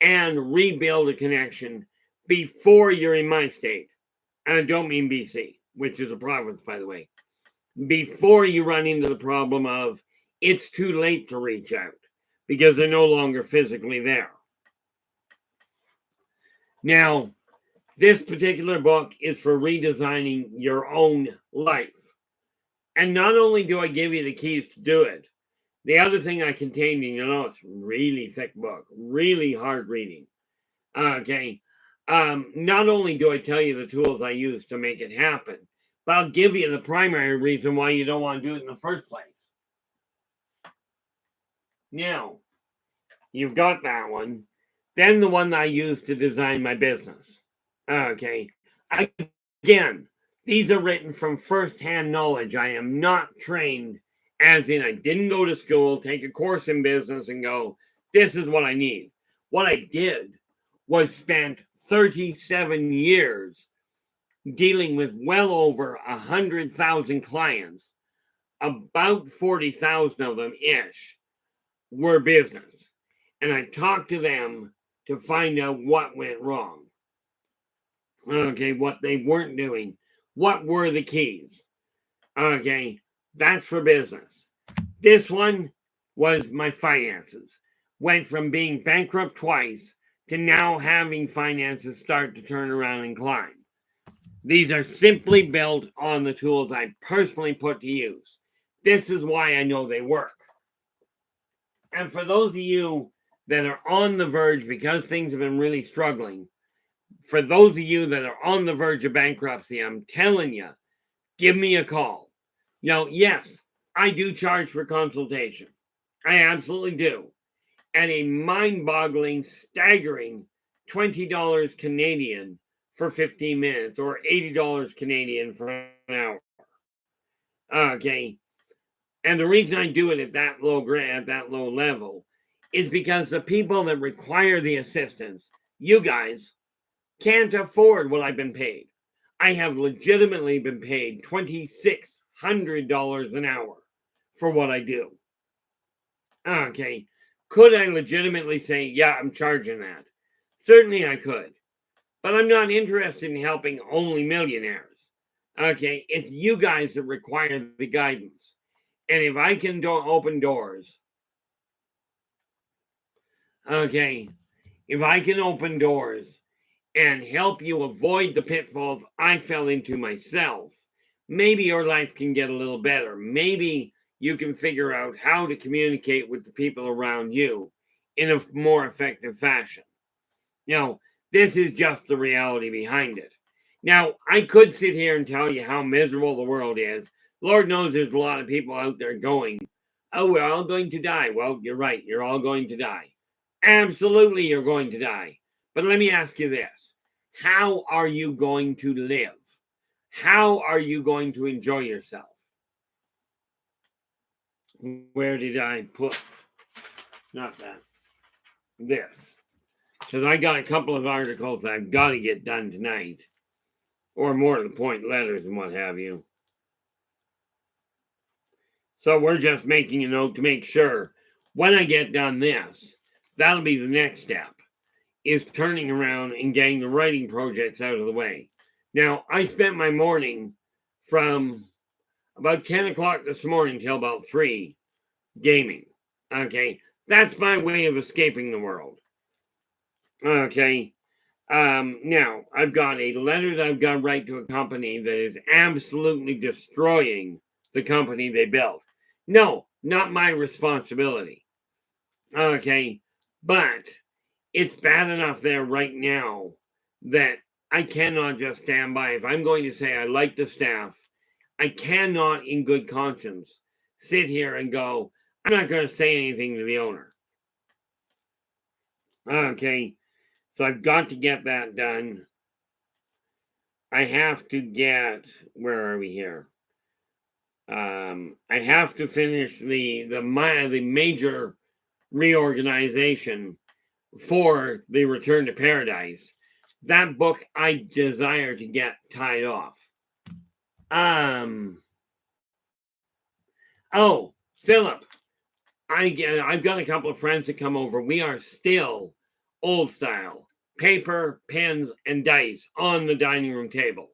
and rebuild a connection before you're in my state. And I don't mean BC, which is a province, by the way. Before you run into the problem of it's too late to reach out because they're no longer physically there. Now, this particular book is for redesigning your own life. And not only do I give you the keys to do it, the other thing I contained, and it's really thick book, really hard reading. Okay. Not only do I tell you the tools I use to make it happen, but I'll give you the primary reason why you don't want to do it in the first place. Now, you've got that one. Then the one that I use to design my business. Okay. Again, these are written from first-hand knowledge. I am not trained, as in I didn't go to school, take a course in business and go, this is what I need. What I did was spent 37 years dealing with well over 100,000 clients. About 40,000 of them ish were business. And I talked to them to find out what went wrong. Okay, what they weren't doing. What were the keys? Okay, that's for business. This one was my finances. Went from being bankrupt twice to now having finances start to turn around and climb. These are simply built on the tools I personally put to use. This is why I know they work. And for those of you that are on the verge because things have been really struggling, for those of you that are on the verge of bankruptcy, I'm telling you, give me a call. Yes, I do charge for consultation. I absolutely do. At a mind-boggling, staggering $20 Canadian for 15 minutes or $80 Canadian for an hour. Okay. And the reason I do it at that low level is because the people that require the assistance, you guys, can't afford what I've been paid. I have legitimately been paid $2,600 an hour for what I do. Okay. Could I legitimately say, yeah, I'm charging that? Certainly I could. But I'm not interested in helping only millionaires. Okay. It's you guys that require the guidance. And if I can open doors, okay, if I can open doors and help you avoid the pitfalls I fell into myself, maybe your life can get a little better. Maybe you can figure out how to communicate with the people around you in a more effective fashion. This is just the reality behind it. Now, I could sit here and tell you how miserable the world is. Lord knows there's a lot of people out there going, oh, we're all going to die. Well, you're right. You're all going to die. Absolutely, you're going to die. But let me ask you this. How are you going to live? How are you going to enjoy yourself? Where did I put? Not that. This. Because I got a couple of articles I've got to get done tonight. Or more to the point, letters and what have you. So we're just making a note to make sure when I get done this, that'll be the next step, is turning around and getting the writing projects out of the way. Now, I spent my morning from about 10 o'clock this morning till about 3 gaming. Okay, that's my way of escaping the world. Okay, now I've got a letter that I've got to write to a company that is absolutely destroying the company they built. No, not my responsibility. Okay, but it's bad enough there right now that I cannot just stand by. If I'm going to say I like the staff, I cannot in good conscience sit here and go, I'm not going to say anything to the owner. Okay, so I've got to get that done. I have to get, where are we here? I have to finish the major reorganization for the Return to Paradise. That book I desire to get tied off. Oh, Philip, I've got a couple of friends that come over. We are still old style, paper, pens, and dice on the dining room table.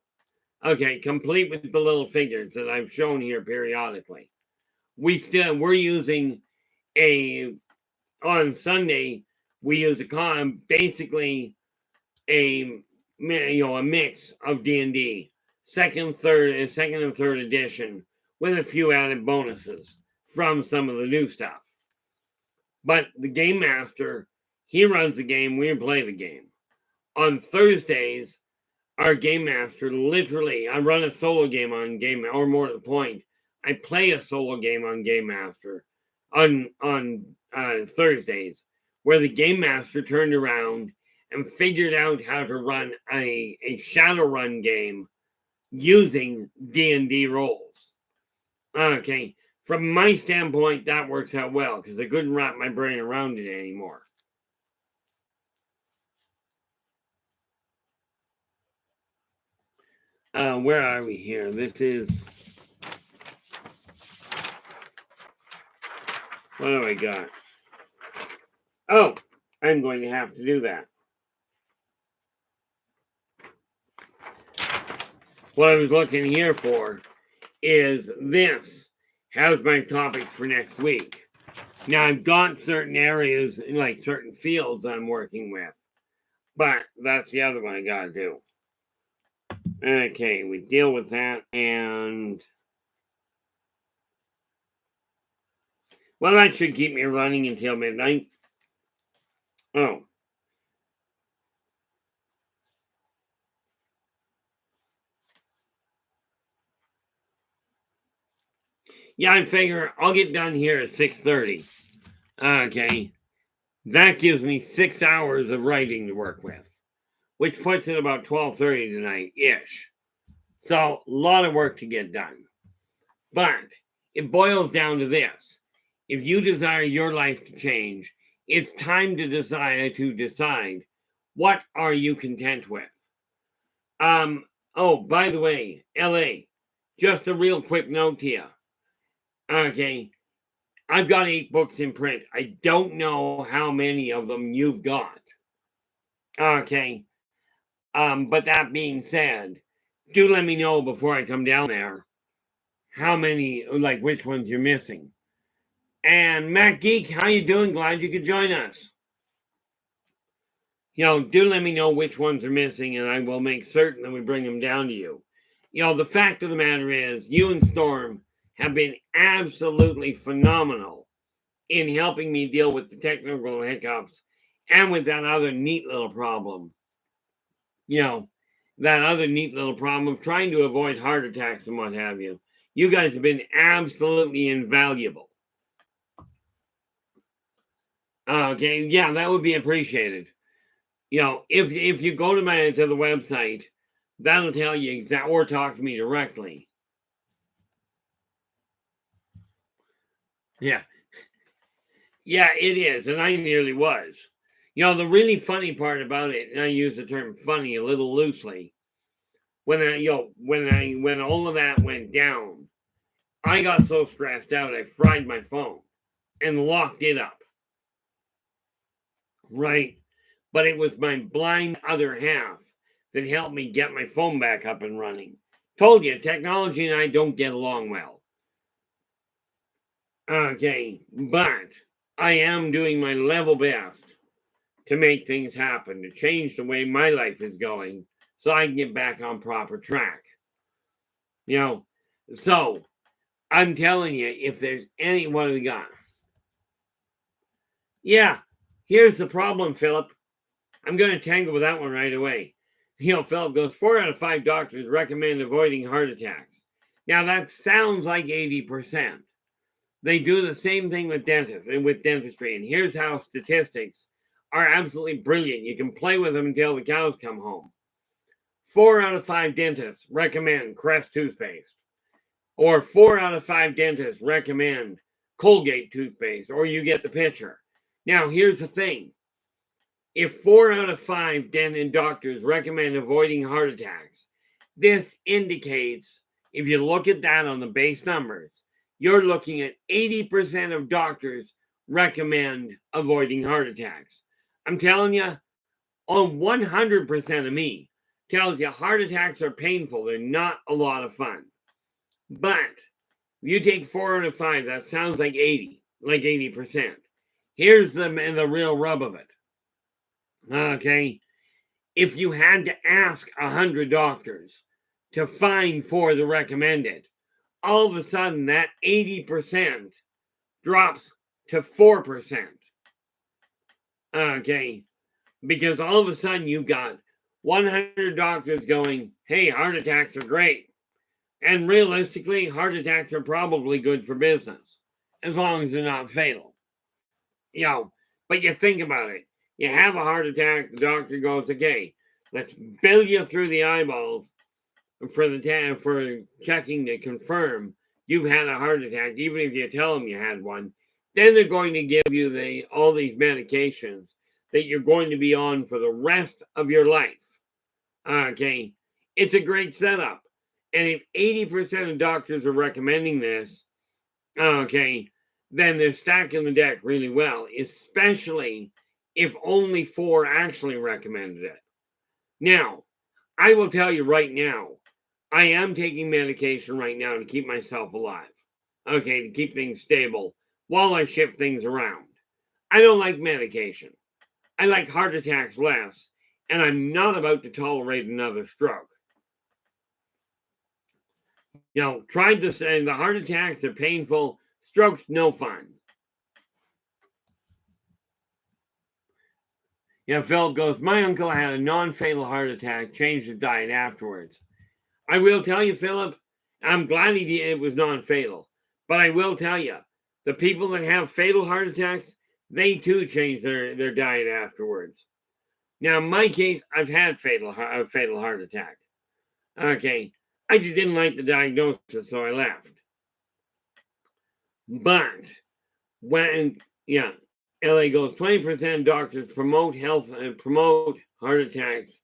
Okay, complete with the little figures that I've shown here periodically. We're using on Sunday, we use basically a mix of D&D, second and third edition, with a few added bonuses from some of the new stuff. But the game master, he runs the game, we play the game. On Thursdays, our game master, literally, I run a solo game on Game, or more to the point, I play a solo game on Game Master on Thursdays, where the game master turned around and figured out how to run a Shadowrun game using D&D rolls. Okay, from my standpoint, that works out well because I couldn't wrap my brain around it anymore. Where are we here? This is... What do I got? Oh, I'm going to have to do that. What I was looking here for is this. How's my topics for next week? Now, I've got certain areas, like certain fields I'm working with, but that's the other one I got to do. Okay, we deal with that, and... Well, that should keep me running until midnight. Oh. Yeah, I figure I'll get done here at 6:30. Okay. That gives me 6 hours of writing to work with, which puts it about 12:30 tonight-ish. So, a lot of work to get done. But it boils down to this. If you desire your life to change, it's time to decide what are you content with. Oh, by the way, LA, just a real quick note to you. Okay, I've got 8 books in print. I don't know how many of them you've got. Okay, but that being said, do let me know before I come down there how many, like which ones you're missing. And Matt Geek, how you doing? Glad you could join us. Do let me know which ones are missing, and I will make certain that we bring them down to you. The fact of the matter is, you and Storm have been absolutely phenomenal in helping me deal with the technical hiccups and with that other neat little problem you know, that other neat little problem of trying to avoid heart attacks and what have you. You guys have been absolutely invaluable. Okay, yeah, that would be appreciated. If you go to the website, that'll tell you exactly, or talk to me directly. Yeah. Yeah, it is, and I nearly was. The really funny part about it, and I use the term funny a little loosely, when all of that went down, I got so stressed out I fried my phone and locked it up. Right? But it was my blind other half that helped me get my phone back up and running. Told you, technology and I don't get along well. Okay, but I am doing my level best to make things happen, to change the way my life is going so I can get back on proper track. So I'm telling you, if there's what do we got? Yeah, here's the problem, Philip. I'm going to tangle with that one right away. Philip goes, 4 out of 5 doctors recommend avoiding heart attacks. Now, that sounds like 80%. They do the same thing with dentistry. And here's how statistics are absolutely brilliant. You can play with them until the cows come home. 4 out of 5 dentists recommend Crest toothpaste. Or 4 out of 5 dentists recommend Colgate toothpaste. Or you get the picture. Now, here's the thing. If 4 out of 5 dental doctors recommend avoiding heart attacks, this indicates, if you look at that on the base numbers, you're looking at 80% of doctors recommend avoiding heart attacks. I'm telling you, on 100% of me tells you heart attacks are painful. They're not a lot of fun. But if you take 4 out of 5, that sounds like 80%. Here's the real rub of it. Okay, if you had to ask 100 doctors to find 4 that recommend it, all of a sudden that 80% drops to 4%. Okay, because all of a sudden you've got 100 doctors going, hey, heart attacks are great. And realistically, heart attacks are probably good for business, as long as they're not fatal. But you think about it. You have a heart attack, the doctor goes, okay, let's bill you through the eyeballs for checking to confirm you've had a heart attack, even if you tell them you had one. Then they're going to give you all these medications that you're going to be on for the rest of your life. Okay, it's a great setup. And if 80% of doctors are recommending this, okay, then they're stacking the deck really well, especially if only 4 actually recommended it. Now, I will tell you right now, I am taking medication right now to keep myself alive. Okay, to keep things stable while I shift things around. I don't like medication. I like heart attacks less, and I'm not about to tolerate another stroke. Tried to say the heart attacks are painful, strokes no fun. Philip goes, my uncle had a non-fatal heart attack, changed his diet afterwards. I will tell you, Philip, I'm glad it was non-fatal. But I will tell you, the people that have fatal heart attacks, they too change their diet afterwards. Now, in my case, I've had fatal heart attack. Okay, I just didn't like the diagnosis, so I left. But LA goes, 20% of doctors promote heart attacks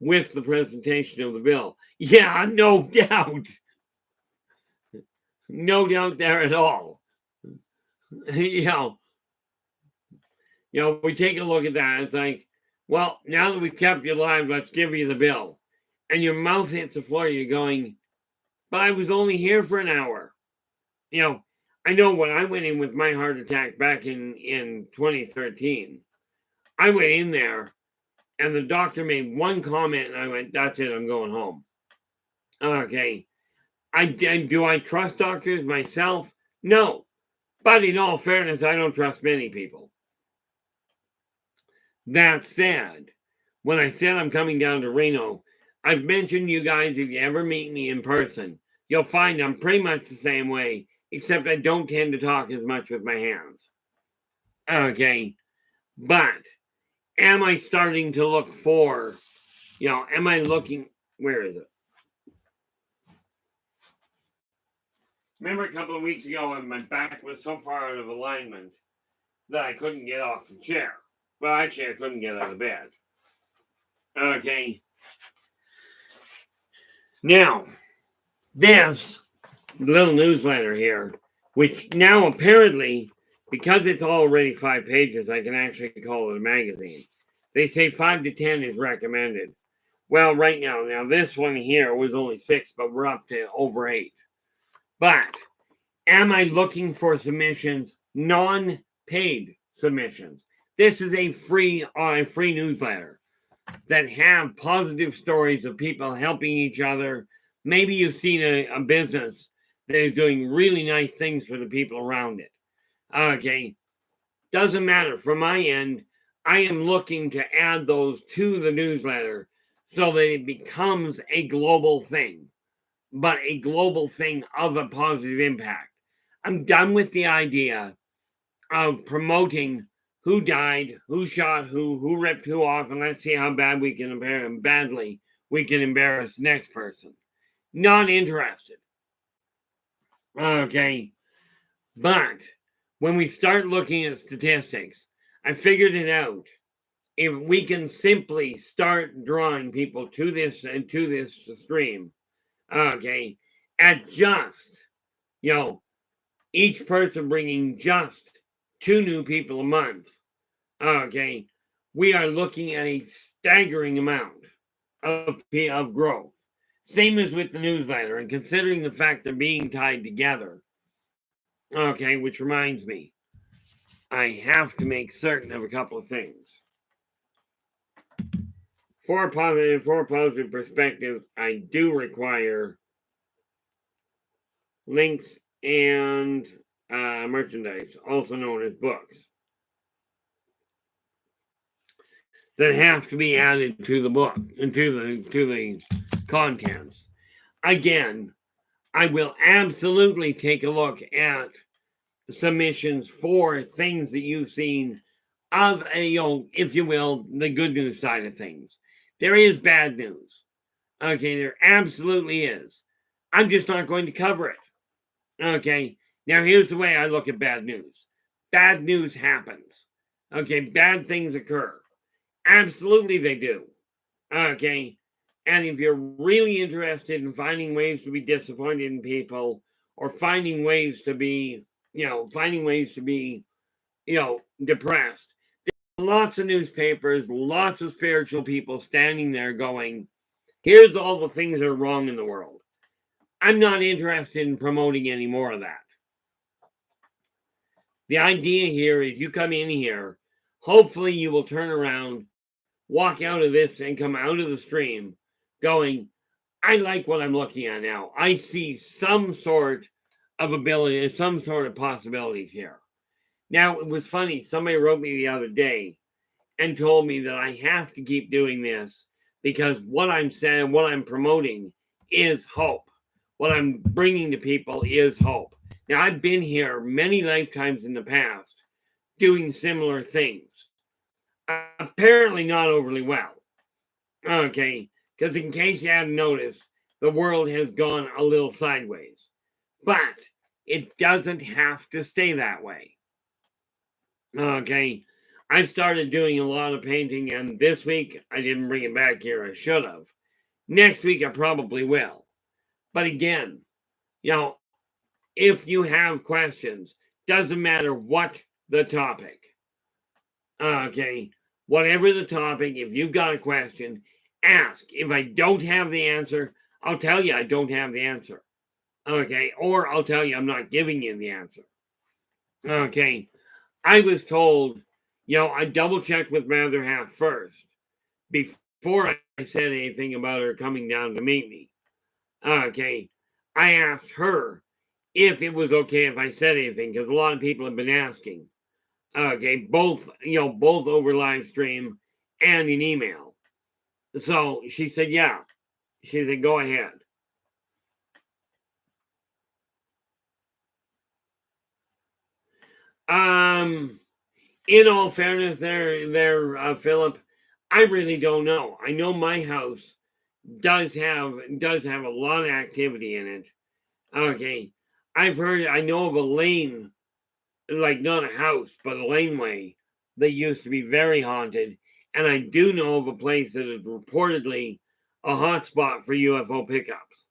with the presentation of the bill. Yeah, no doubt. No doubt there at all. We take a look at that. It's like, well, now that we've kept you alive, let's give you the bill. And your mouth hits the floor. You're going, but I was only here for an hour. I know when I went in with my heart attack back in 2013, I went in there and the doctor made one comment and I went, that's it, I'm going home. Okay. Do I trust doctors myself? No. But in all fairness, I don't trust many people. That said, when I said I'm coming down to Reno, I've mentioned you guys, if you ever meet me in person, you'll find I'm pretty much the same way, except I don't tend to talk as much with my hands. Okay. But am I starting to look for, am I looking, where is it? Remember a couple of weeks ago when my back was so far out of alignment that I couldn't get off the chair. Well, actually, I couldn't get out of bed. Okay. Now, this little newsletter here, which now apparently, because it's already 5 pages, I can actually call it a magazine. They say 5 to 10 is recommended. Well, right now this one here was only 6, but we're up to over 8. But am I looking for submissions? Non-paid submissions. This is a free newsletter that have positive stories of people helping each other. Maybe you've seen a business that is doing really nice things for the people around it. Okay. Doesn't matter. From my end, I am looking to add those to the newsletter so that it becomes a global thing, but a global thing of a positive impact. I'm done with the idea of promoting who died, who shot who ripped who off, and let's see how bad we can badly we can embarrass the next person. Not interested. Okay. But when we start looking at statistics, I figured it out. If we can simply start drawing people to this stream, okay, at just, each person bringing just 2 new people a month, okay, we are looking at a staggering amount of growth. Same as with the newsletter, and considering the fact they're being tied together, okay, which reminds me, I have to make certain of a couple of things. For positive perspectives, I do require links and merchandise, also known as books, that have to be added to the book and to the contents. Again, I will absolutely take a look at submissions for things that you've seen of if you will, the good news side of things. There is bad news. Okay, there absolutely is. I'm just not going to cover it. Okay, now here's the way I look at bad news. Bad news happens. Okay, bad things occur. Absolutely they do. Okay, and if you're really interested in finding ways to be disappointed in people or finding ways to be, depressed, there's lots of newspapers, lots of spiritual people standing there going, here's all the things that are wrong in the world. I'm not interested in promoting any more of that. The idea here is you come in here, hopefully you will turn around, walk out of this and come out of the stream going, I like what I'm looking at now. I see some sort of ability, some sort of possibilities here. Now, it was funny. Somebody wrote me the other day and told me that I have to keep doing this because what I'm saying, what I'm promoting is hope. What I'm bringing to people is hope. Now, I've been here many lifetimes in the past doing similar things. Apparently not overly well. Okay, because in case you hadn't noticed, the world has gone a little sideways. But it doesn't have to stay that way. Okay, I started doing a lot of painting, and this week I didn't bring it back here. I should have. Next week I probably will. But again, if you have questions, doesn't matter what the topic. Okay, whatever the topic, if you've got a question, ask. If I don't have the answer, I'll tell you I don't have the answer. Okay, or I'll tell you I'm not giving you the answer. Okay, I was told, I double checked with my other half first before I said anything about her coming down to meet me. Okay, I asked her if it was okay if I said anything because a lot of people have been asking. Okay, both over live stream and in email. So she said, yeah. She said, go ahead. In all fairness, Philip, I really don't know. I know my house does have a lot of activity in it. Okay, I know of a lane, like not a house, but a laneway that used to be very haunted, and I do know of a place that is reportedly a hotspot for UFO pickups.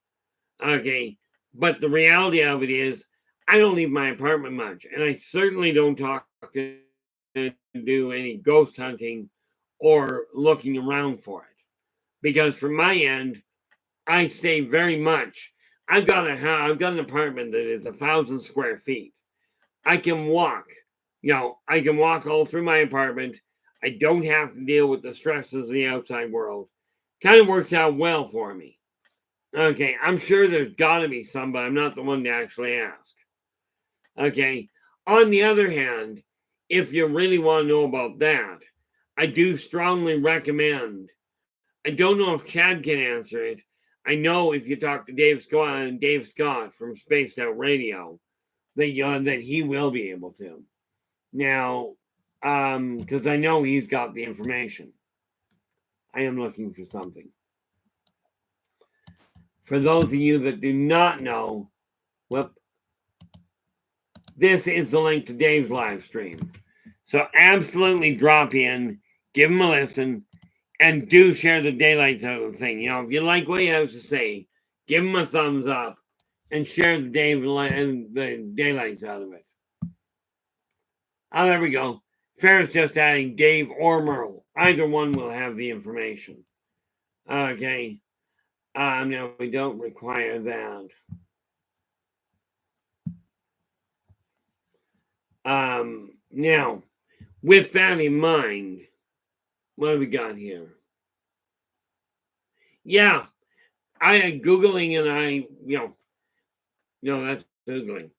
Okay, but the reality of it is, I don't leave my apartment much, and I certainly don't talk to do any ghost hunting or looking around for it. Because from my end, I stay very much. I've got an apartment that is 1,000 square feet. I can walk, I can walk all through my apartment. I don't have to deal with the stresses of the outside world. Kind of works out well for me. Okay, I'm sure there's got to be some, but I'm not the one to actually ask. Okay, on the other hand, if you really want to know about that, I do strongly recommend. I don't know if Chad can answer it. I know if you talk to Dave Scott from Spaced Out Radio, that he will be able to. Now, because I know he's got the information. I am looking for something. For those of you that do not know, this is the link to Dave's live stream. So absolutely drop in, give him a listen, and do share the daylights out of the thing. If you like what he has to say, give him a thumbs up and share the daylights out of it. Oh, there we go. Farrah's just adding Dave or Merle. Either one will have the information. Okay. No, we don't require that. Now, with that in mind, what have we got here? Yeah, I am Googling and that's Googling.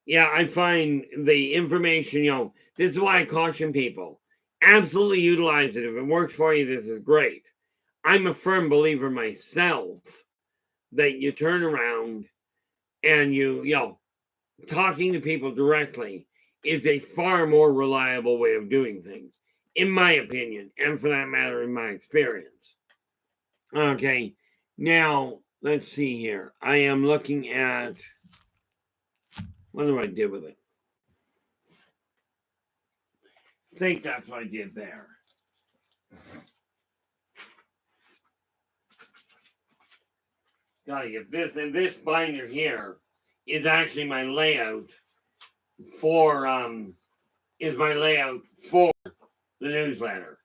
Yeah, I find the information, this is why I caution people. Absolutely utilize it. If it works for you, this is great. I'm a firm believer myself that you turn around and talking to people directly is a far more reliable way of doing things, in my opinion, and for that matter, in my experience. Okay, now let's see here. I am looking at, what do I do with it? I think that's what I did there. Gotta get this, and this binder here is actually my layout for the newsletter.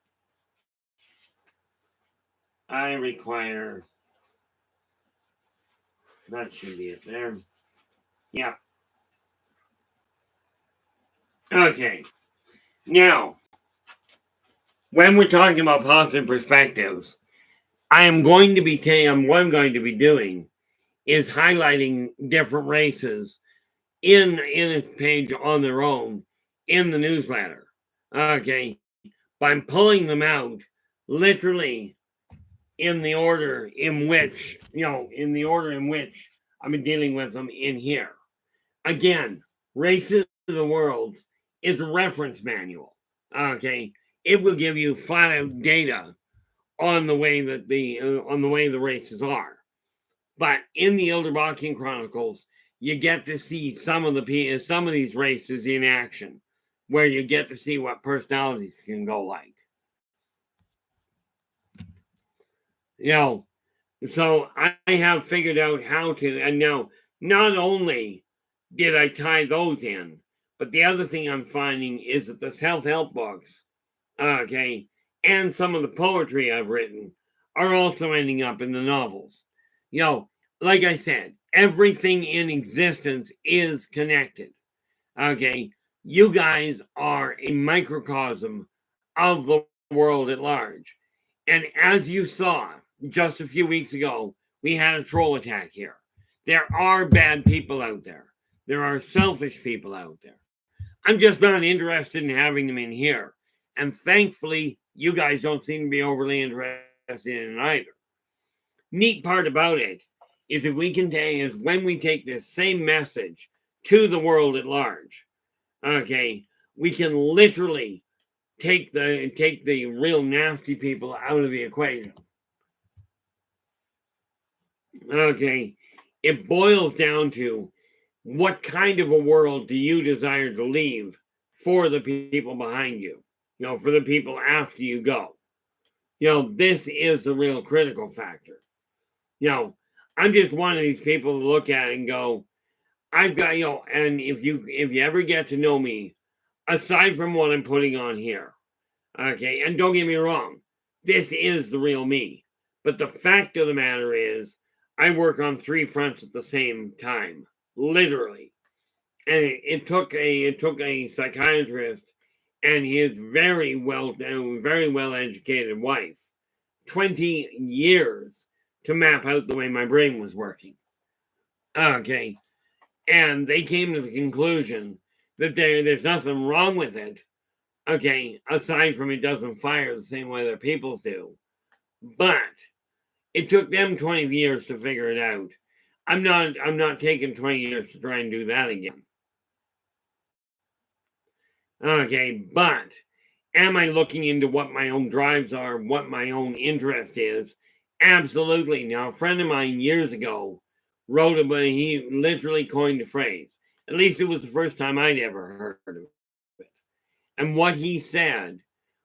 I require, that should be it there. Yeah. Okay. Now, when we're talking about positive perspectives, what I'm going to be doing is highlighting different races in a page on their own in the newsletter. Okay. But I'm pulling them out literally in the order in which I've been dealing with them in here. Again, Races of the World is a reference manual. Okay. It will give you flat out data on the way that the races are. But in the Yldrbacian Chronicles, you get to see some of these races in action, where you get to see what personalities can go like. So I have figured out how to, and now not only did I tie those in, but the other thing I'm finding is that the self-help books, okay, and some of the poetry I've written are also ending up in the novels. Like I said, everything in existence is connected. Okay, you guys are a microcosm of the world at large. And as you saw just a few weeks ago, we had a troll attack here. There are bad people out there. There are selfish people out there. I'm just not interested in having them in here. And thankfully, you guys don't seem to be overly interested in either. Neat part about it is if we can take is when we take this same message to the world at large, okay, we can literally take the real nasty people out of the equation. Okay, it boils down to what kind of a world do you desire to leave for the people behind you? For the people after you go. This is the real critical factor. I'm just one of these people to look at it and go, I've got, and if you ever get to know me, aside from what I'm putting on here, okay, and don't get me wrong, this is the real me. But the fact of the matter is, I work on 3 fronts at the same time, literally. And it took a psychiatrist and his very well educated wife 20 years to map out the way my brain was working. Okay. And they came to the conclusion that there's nothing wrong with it. Okay, aside from it doesn't fire the same way other people's do. But it took them 20 years to figure it out. I'm not taking 20 years to try and do that again. Okay, but am I looking into what my own drives are, what my own interest is? Absolutely. Now, a friend of mine years ago wrote about, he literally coined the phrase. At least it was the first time I'd ever heard of it. And what he said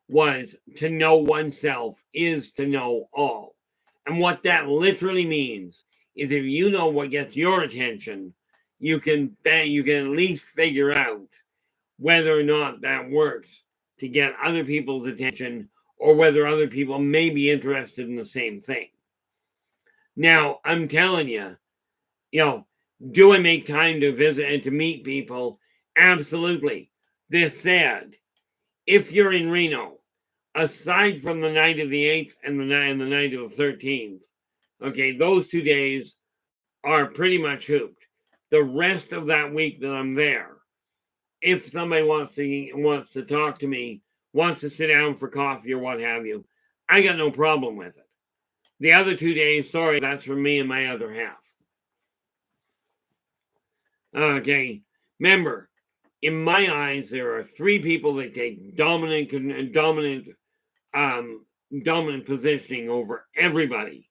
was, to know oneself is to know all. And what that literally means is if you know what gets your attention, you can at least figure out whether or not that works to get other people's attention or whether other people may be interested in the same thing. Now, I'm telling you, do I make time to visit and to meet people? Absolutely. This said, if you're in Reno, aside from the night of the 8th and the night of the 13th, okay, those 2 days are pretty much hooped. The rest of that week that I'm there, if somebody wants to talk to me, wants to sit down for coffee or what have you, I got no problem with it. The other 2 days, sorry, that's for me and my other half. Okay, remember, in my eyes, there are 3 people that take dominant positioning over everybody.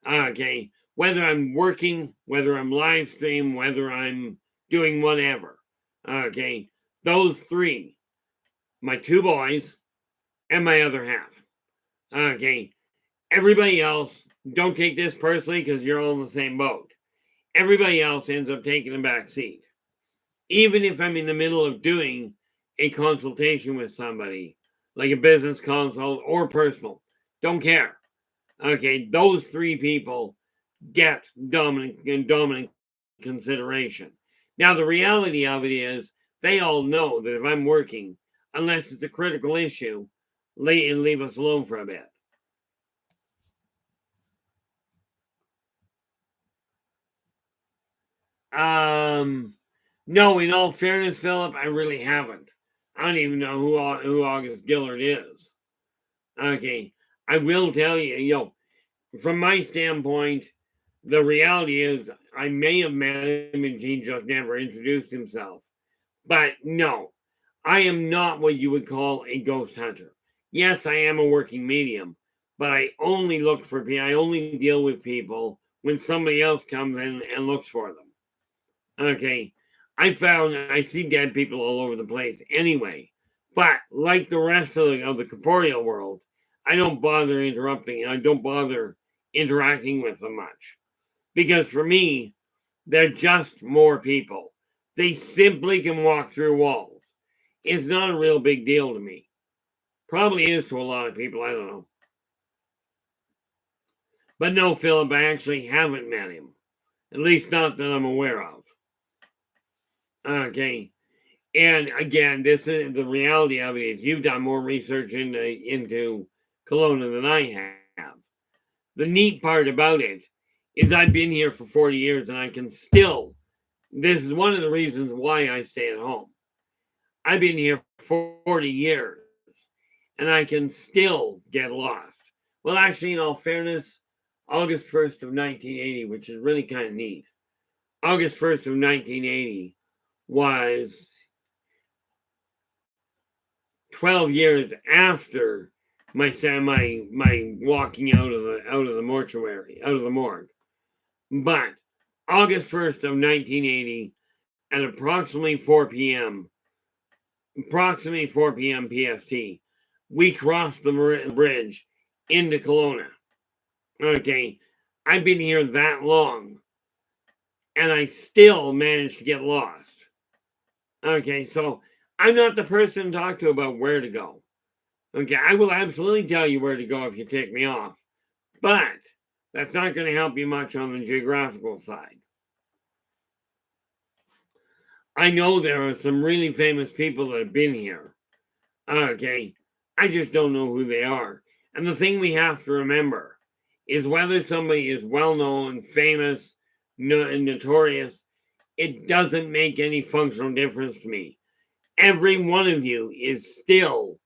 Okay, whether I'm working, whether I'm live stream, whether I'm doing whatever. Okay, those 3, my 2 boys and my other half. Okay, everybody else, don't take this personally because you're all in the same boat. Everybody else ends up taking a back seat. Even if I'm in the middle of doing a consultation with somebody, like a business consult or personal, don't care. Okay, those 3 people get dominant consideration. Now, the reality of it is they all know that if I'm working, unless it's a critical issue, leave us alone for a bit. No, in all fairness, Philip, I really haven't. I don't even know who August Gillard is. Okay, I will tell you, from my standpoint, the reality is I may have met him and he just never introduced himself. But no, I am not what you would call a ghost hunter. Yes, I am a working medium, but I only deal with people when somebody else comes in and looks for them. Okay, I see dead people all over the place anyway. But like the rest of the corporeal world, I don't bother interrupting. I don't bother interacting with them much. Because for me, they're just more people. They simply can walk through walls. It's not a real big deal to me. Probably is to a lot of people, I don't know. But no, Philip, I actually haven't met him. At least not that I'm aware of. Okay. And again, this is the reality of it is you've done more research into Kelowna than I have. The neat part about it is I've been here for 40 years and I can still, this is one of the reasons why I stay at home. I've been here for 40 years and I can still get lost. Well, actually, in all fairness, August 1st of 1980, which is really kind of neat. August 1st of 1980 was 12 years after my walking out of the mortuary, out of the morgue. But August 1st of 1980 at approximately 4 p.m. PST, we crossed the bridge into Kelowna. Okay, I've been here that long, and I still managed to get lost. Okay, so I'm not the person to talk to about where to go. Okay, I will absolutely tell you where to go if you take me off, but that's not going to help you much on the geographical side. I know there are some really famous people that have been here. Okay, I just don't know who they are. And the thing we have to remember is whether somebody is well-known, famous, notorious, it doesn't make any functional difference to me. Every one of you is still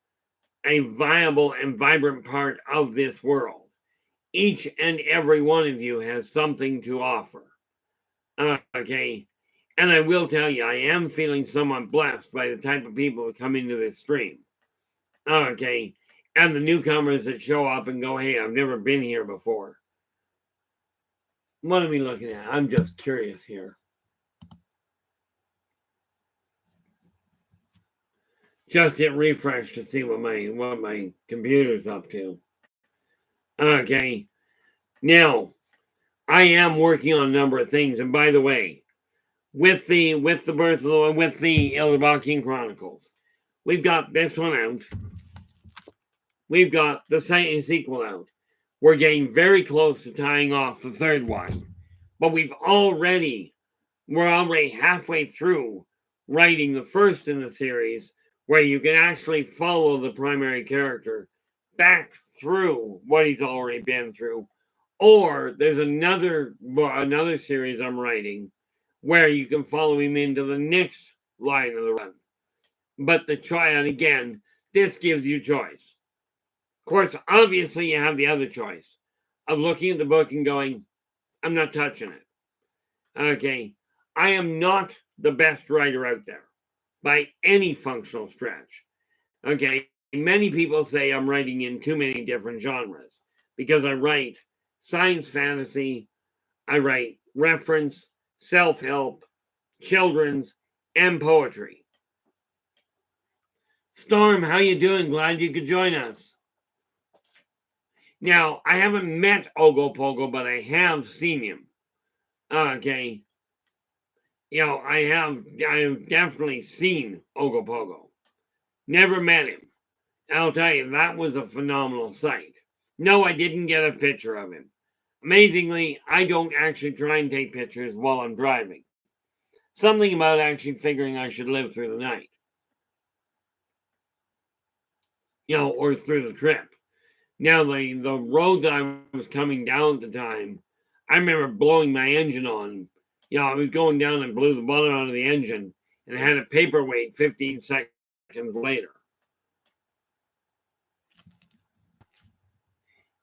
a viable and vibrant part of this world. Each and every one of you has something to offer. Okay, and I will tell you, I am feeling somewhat blessed by the type of people that come into this stream. Okay, and the newcomers that show up and go, hey, I've never been here before. What are we looking at? I'm just curious here. Just hit refresh to see what my computer's up to. Okay, now I am working on a number of things, and by the way, with the Yldrbac Chronicles, we've got this one out. We've got the second sequel out. We're getting very close to tying off the third one, but we're already halfway through writing the first in the series, where you can actually follow the primary character back through what he's already been through. Or there's another series I'm writing where you can follow him into the next line of the run. But and again, this gives you choice. Of course, obviously, you have the other choice of looking at the book and going, I'm not touching it. Okay, I am not the best writer out there by any functional stretch. Okay, many people say I'm writing in too many different genres because I write science fantasy, I write reference, self-help, children's, and poetry. Storm, how you doing? Glad you could join us. Now, I haven't met Ogopogo, but I have seen him. Okay. You know, I have definitely seen Ogopogo. Never met him. I'll tell you, that was a phenomenal sight. No, I didn't get a picture of him. Amazingly, I don't actually try and take pictures while I'm driving. Something about actually figuring I should live through the night. You know, or through the trip. Now, the road that I was coming down at the time, I remember blowing my engine on. You know, I was going down and blew the bottom out of the engine and had a paperweight 15 seconds later.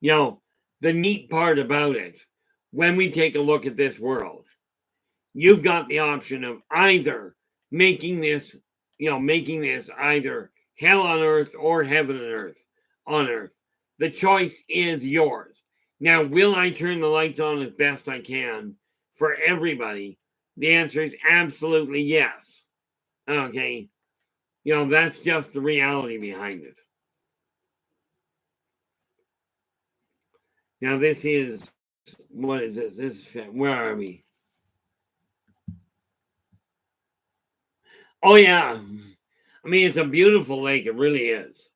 You know, the neat part about it, when we take a look at this world, you've got the option of either making this either hell on earth or heaven on earth. The choice is yours. Now, will I turn the lights on as best I can for everybody? The answer is absolutely yes. Okay. You know, that's just the reality behind it. Now, this is, what is this? This is, where are we? Oh, yeah. I mean, it's a beautiful lake. It really is.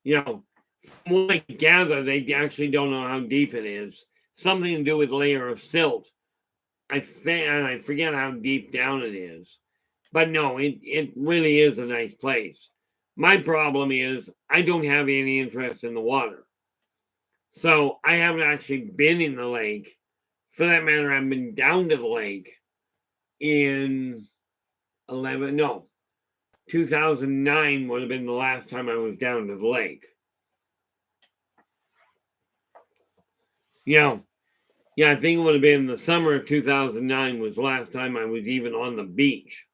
You know, from what I gather, they actually don't know how deep it is. Something to do with layer of silt. I forget how deep down it is. But no, it really is a nice place. My problem is I don't have any interest in the water. So I haven't actually been in the lake. For that matter, I've been down to the lake in 2009 would have been the last time I was down to the lake. You know, yeah, I think it would have been the summer of 2009 was the last time I was even on the beach.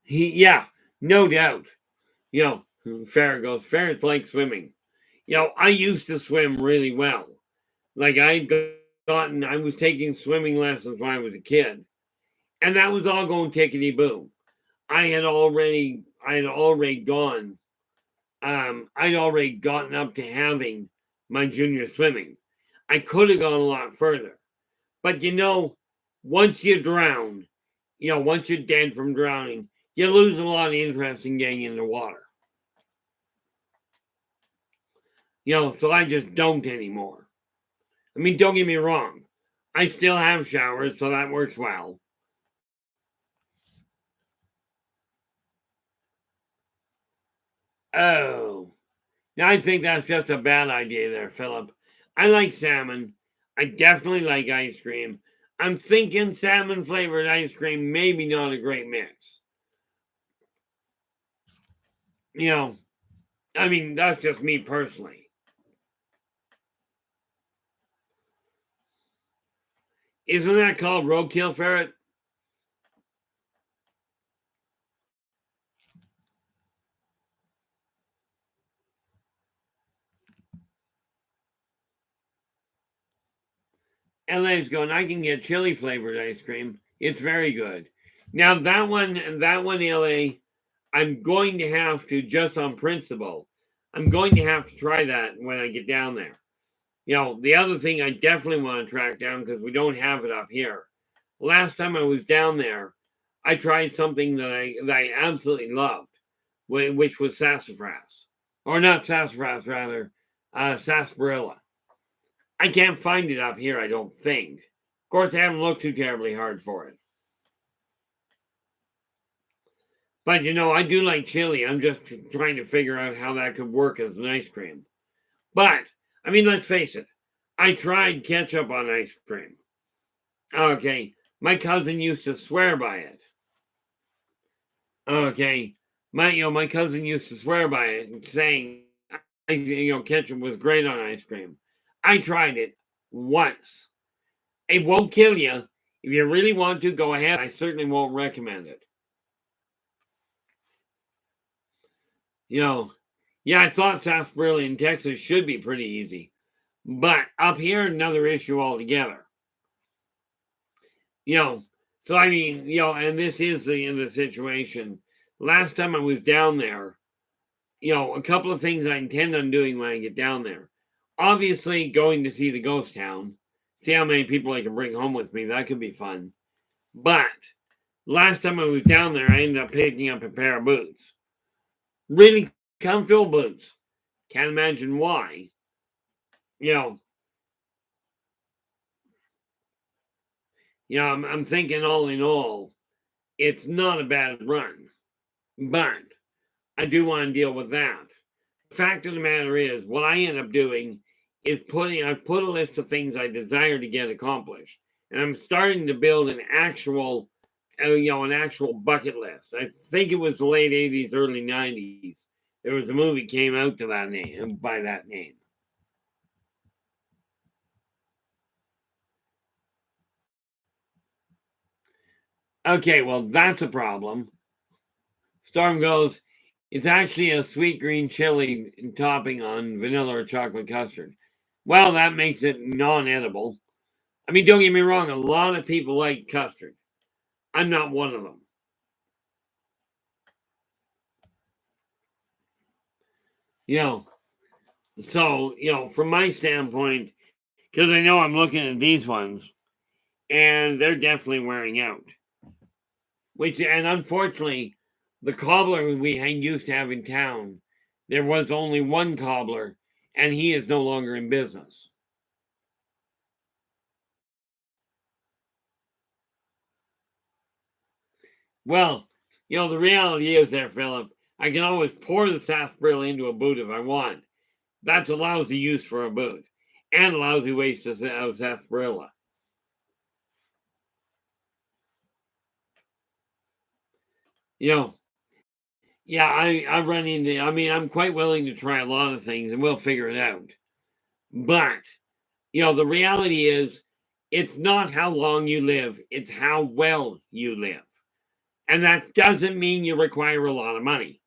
Yeah, no doubt. Ferrets like swimming. I used to swim really well. Like I was taking swimming lessons when I was a kid, and that was all going tickety boom. I had already gone. I'd already gotten up to having my junior swimming. I could have gone a lot further, but once you drown, once you're dead from drowning, you lose a lot of interest in getting in the water. So I just don't anymore. I mean, don't get me wrong. I still have showers, so that works well. Oh, now I think that's just a bad idea there, Philip. I like salmon. I definitely like ice cream. I'm thinking salmon flavored ice cream, maybe not a great mix. You know, I mean, that's just me personally. Isn't that called roadkill ferret? LA's going, I can get chili flavored ice cream. It's very good. Now that one, LA, I'm going to have to, just on principle, I'm going to have to try that when I get down there. The other thing I definitely want to track down because we don't have it up here. Last time I was down there, I tried something that I absolutely loved, which was sassafras, or not sassafras, rather, sarsaparilla. I can't find it up here, I don't think. Of course, I haven't looked too terribly hard for it. But I do like chili. I'm just trying to figure out how that could work as an ice cream. But, I mean, let's face it. I tried ketchup on ice cream. Okay. My cousin used to swear by it. Okay. My cousin used to swear by it, saying, ketchup was great on ice cream. I tried it once. It won't kill you. If you really want to, go ahead. I certainly won't recommend it. You know, yeah, I thought sarsaparilla in Texas should be pretty easy. But up here, another issue altogether. You know, so I mean, and this is the situation. Last time I was down there, a couple of things I intend on doing when I get down there. Obviously, going to see the ghost town, see how many people I can bring home with me. That could be fun. But last time I was down there, I ended up picking up a pair of boots. Really comfortable boots. Can't imagine why. You know, I'm thinking all in all, it's not a bad run. But I do want to deal with that. The fact of the matter is, what I end up doing is I've put a list of things I desire to get accomplished. And I'm starting to build an actual bucket list. I think it was the late 80s, early 90s. There was a movie came out to that name, by that name. Okay, well, that's a problem. Storm goes, it's actually a sweet green chili topping on vanilla or chocolate custard. Well, that makes it non edible. I mean, don't get me wrong, a lot of people like custard. I'm not one of them. You know, so, from my standpoint, because I know I'm looking at these ones and they're definitely wearing out. And unfortunately, the cobbler we used to have in town, there was only one cobbler and he is no longer in business. Well, the reality is there, Philip, I can always pour the sarsaparilla into a boot if I want. That's a lousy use for a boot and a lousy waste of sarsaparilla. You know, Yeah, I run into, I mean, I'm quite willing to try a lot of things and we'll figure it out. But, the reality is it's not how long you live, it's how well you live. And that doesn't mean you require a lot of money.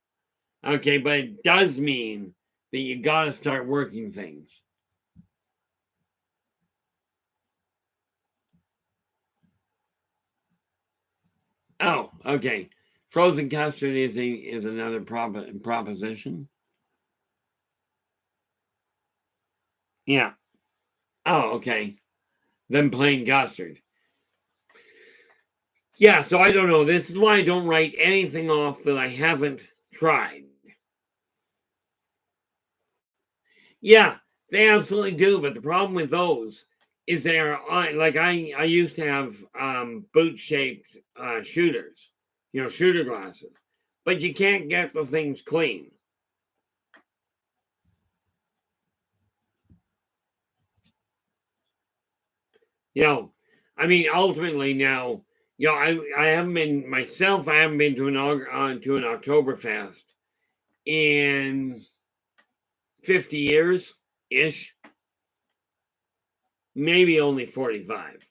Okay, but it does mean that you got to start working things. Oh, okay. Frozen custard is another proposition. Yeah. Oh, okay. Then plain custard. Yeah, so I don't know. This is why I don't write anything off that I haven't tried. Yeah, they absolutely do. But the problem with those is they're like I used to have boot shaped shooters, shooter glasses, but you can't get the things clean. You know, I mean, ultimately now, I haven't been myself. I haven't been to an Oktoberfest in 50 years ish, maybe only 45.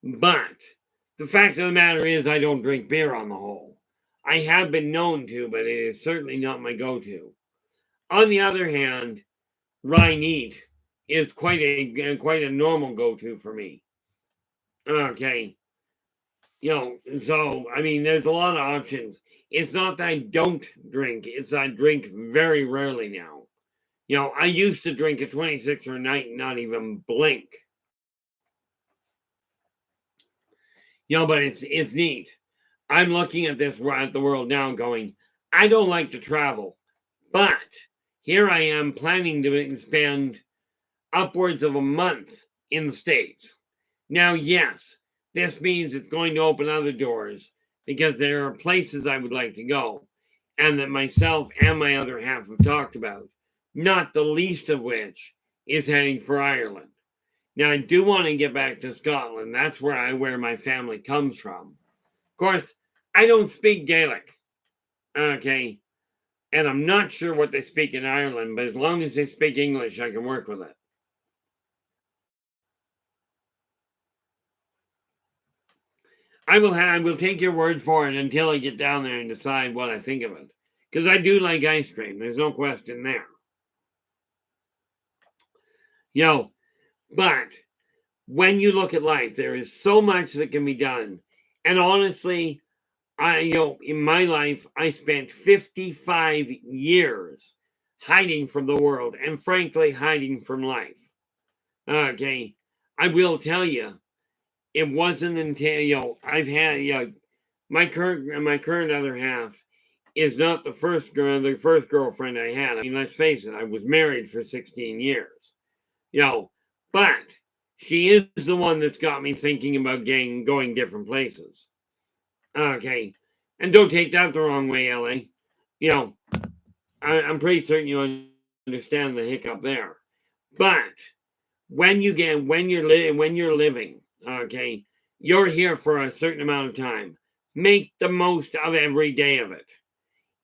But the fact of the matter is, I don't drink beer on the whole. I have been known to, but it is certainly not my go-to. On the other hand, rye neat is quite a normal go-to for me. Okay, so I mean, there's a lot of options. It's not that I don't drink; it's I drink very rarely now. I used to drink a 26 or a night and not even blink. But it's neat. I'm looking at the world now going, I don't like to travel, but here I am planning to spend upwards of a month in the States. Now, yes, this means it's going to open other doors because there are places I would like to go and that myself and my other half have talked about, not the least of which is heading for Ireland. Now, I do want to get back to Scotland. That's where my family comes from. Of course, I don't speak Gaelic, okay? And I'm not sure what they speak in Ireland, but as long as they speak English, I can work with it. I will take your word for it until I get down there and decide what I think of it. Because I do like ice cream. There's no question there. Yo, but when you look at life, there is so much that can be done. And honestly, in my life, I spent 55 years hiding from the world and frankly hiding from life. Okay. I will tell you, it wasn't until, I've had, my current other half is not the first girlfriend I had. I mean, let's face it, I was married for 16 years. You know, but she is the one that's got me thinking about going different places. Okay. And don't take that the wrong way, LA. You know, I'm pretty certain you understand the hiccup there. But when you're living, okay, you're here for a certain amount of time. Make the most of every day of it.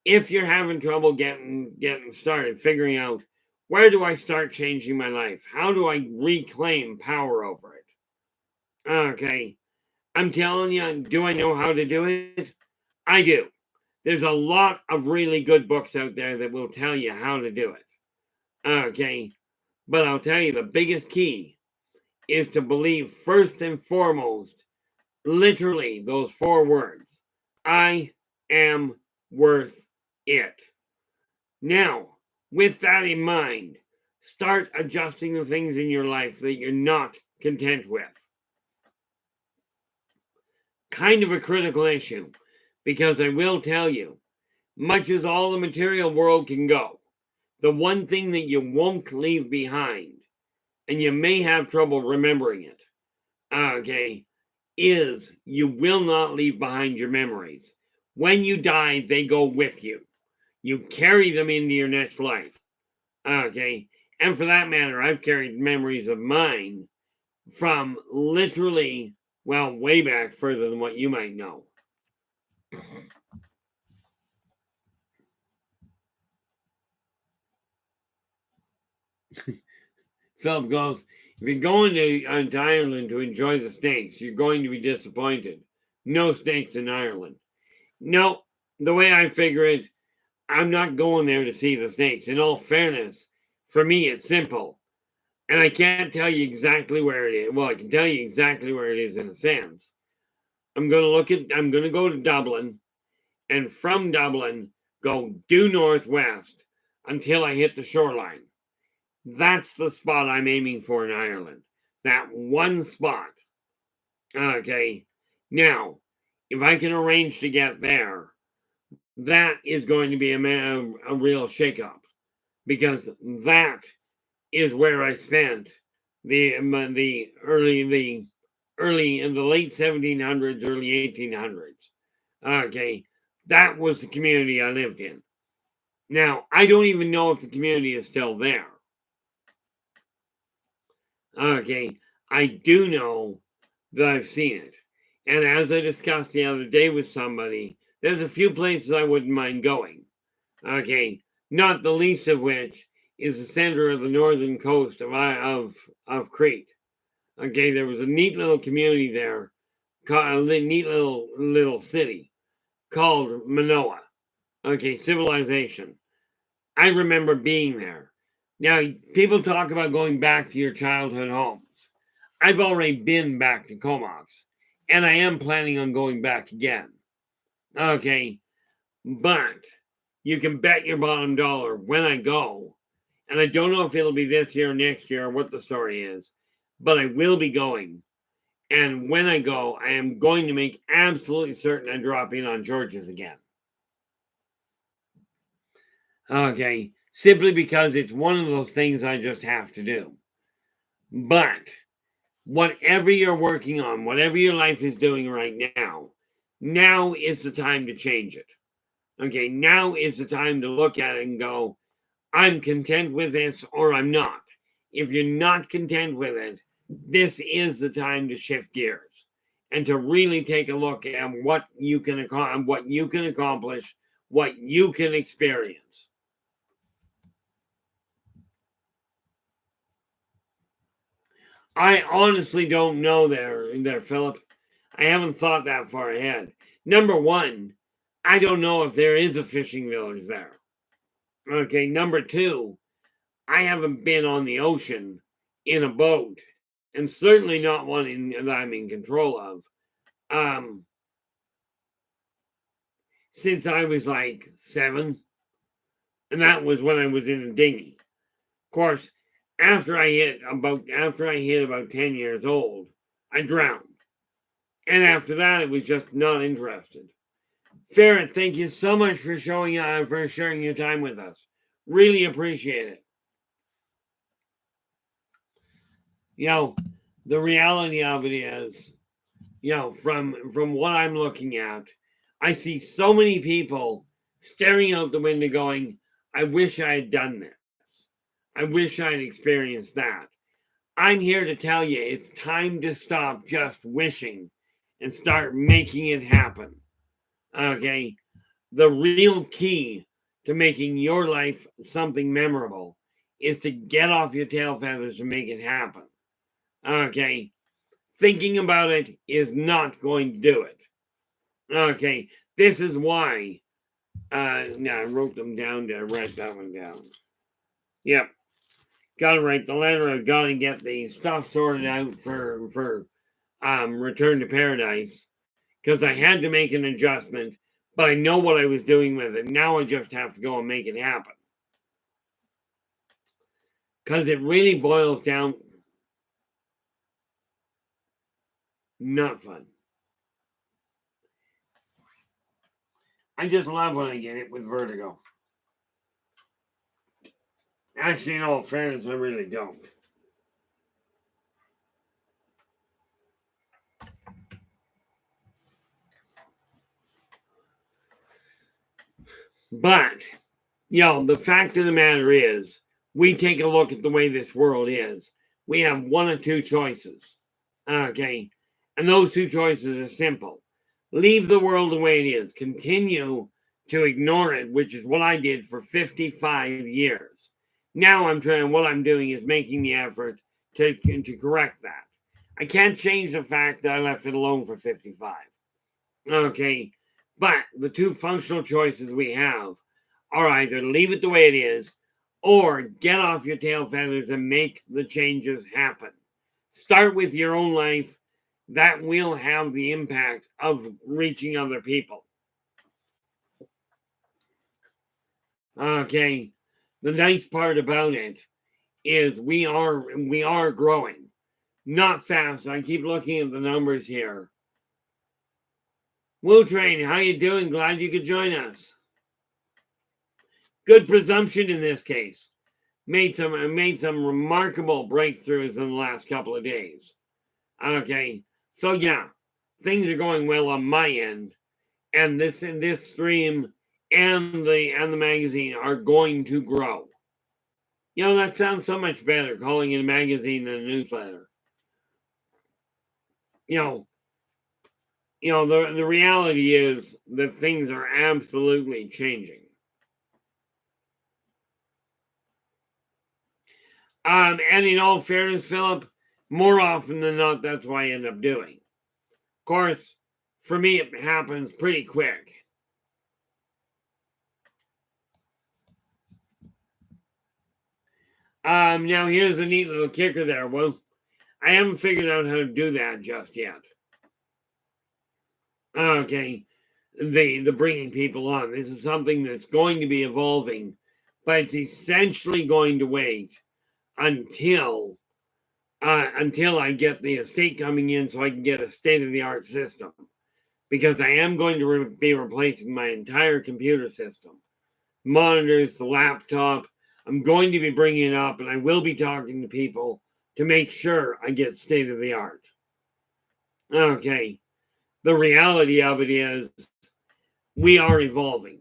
If you're having trouble getting started, figuring out where do I start changing my life? How do I reclaim power over it? Okay, I'm telling you, do I know how to do it? I do. There's a lot of really good books out there that will tell you how to do it. Okay, but I'll tell you the biggest key is to believe first and foremost, literally those four words: I am worth it. Now, with that in mind, start adjusting the things in your life that you're not content with. Kind of a critical issue, because I will tell you, much as all the material world can go, the one thing that you won't leave behind, and you may have trouble remembering it, okay, is you will not leave behind your memories. When you die, they go with you. You carry them into your next life. Okay. And for that matter, I've carried memories of mine from literally, well, way back further than what you might know. Philip goes, if you're going to Ireland to enjoy the snakes, you're going to be disappointed. No snakes in Ireland. No, the way I figure it, I'm not going there to see the snakes. In all fairness, for me, it's simple. And I can't tell you exactly where it is. Well, I can tell you exactly where it is in a sense. I'm going to go to Dublin, and from Dublin, go due northwest until I hit the shoreline. That's the spot I'm aiming for in Ireland. That one spot. Okay. Now, if I can arrange to get there, that is going to be a real shakeup, because that is where I spent the early in the late 1700s, early 1800s. Okay, that was the community I lived in. Now, I don't even know if the community is still there. Okay, I do know that I've seen it. And as I discussed the other day with somebody, there's a few places I wouldn't mind going. Okay, not the least of which is the center of the northern coast of Crete. Okay, there was a neat little community there, a neat little city called Manoa. Okay, civilization. I remember being there. Now, people talk about going back to your childhood homes. I've already been back to Comox, and I am planning on going back again. Okay, but you can bet your bottom dollar when I go, and I don't know if it'll be this year or next year or what the story is, but I will be going. And when I go, I am going to make absolutely certain I drop in on George's again. Okay, simply because it's one of those things I just have to do. But whatever you're working on, whatever your life is doing right now is the time to change it. Okay, now is the time to look at it and go, I'm content with this or I'm not. If you're not content with it, this is the time to shift gears and to really take a look at what you can accomplish, what you can experience. I honestly don't know there, Philip. I haven't thought that far ahead. Number one, I don't know if there is a fishing village there. Okay, number two, I haven't been on the ocean in a boat, and certainly not one that I'm in control of, since I was like 7, and that was when I was in a dinghy. Of course, after I hit about 10 years old, I drowned. And after that, it was just not interested. Ferret, thank you so much for sharing your time with us. Really appreciate it. The reality of it is, from what I'm looking at, I see so many people staring out the window going, I wish I had done this. I wish I'd experienced that. I'm here to tell you it's time to stop just wishing and start making it happen. Okay? The real key to making your life something memorable is to get off your tail feathers and make it happen. Okay? Thinking about it is not going to do it. Okay? This is why. Now I wrote them down to write that one down. Yep. Got to write the letter. I've got to get the stuff sorted out for Return to Paradise, because I had to make an adjustment, but I know what I was doing with it. Now I just have to go and make it happen. Because it really boils down. Not fun. I just love when I get it with vertigo. Actually, in all fairness, I really don't. But, the fact of the matter is, we take a look at the way this world is. We have one or two choices. Okay? And those two choices are simple. Leave the world the way it is. Continue to ignore it, which is what I did for 55 years. Now what I'm doing is making the effort to correct that. I can't change the fact that I left it alone for 55. Okay, but the two functional choices we have are either leave it the way it is or get off your tail feathers and make the changes happen. Start with your own life. That will have the impact of reaching other people. Okay, the nice part about it is we are growing, not fast. I keep looking at the numbers here. Woo Train, how you doing? Glad you could join us. Good presumption in this case. Made some remarkable breakthroughs in the last couple of days. Okay, so yeah, things are going well on my end, and this stream and the magazine are going to grow. You know, that sounds so much better, calling it a magazine than a newsletter. You know, the reality is that things are absolutely changing. And in all fairness, Philip, more often than not, that's what I end up doing. Of course, for me, it happens pretty quick. Now here's a neat little kicker there. Well, I haven't figured out how to do that just yet. Okay, the bringing people on. This is something that's going to be evolving, but it's essentially going to wait until I get the estate coming in so I can get a state-of-the-art system. Because I am going to be replacing my entire computer system. Monitors, the laptop. I'm going to be bringing it up, and I will be talking to people to make sure I get state-of-the-art. Okay. The reality of it is we are evolving.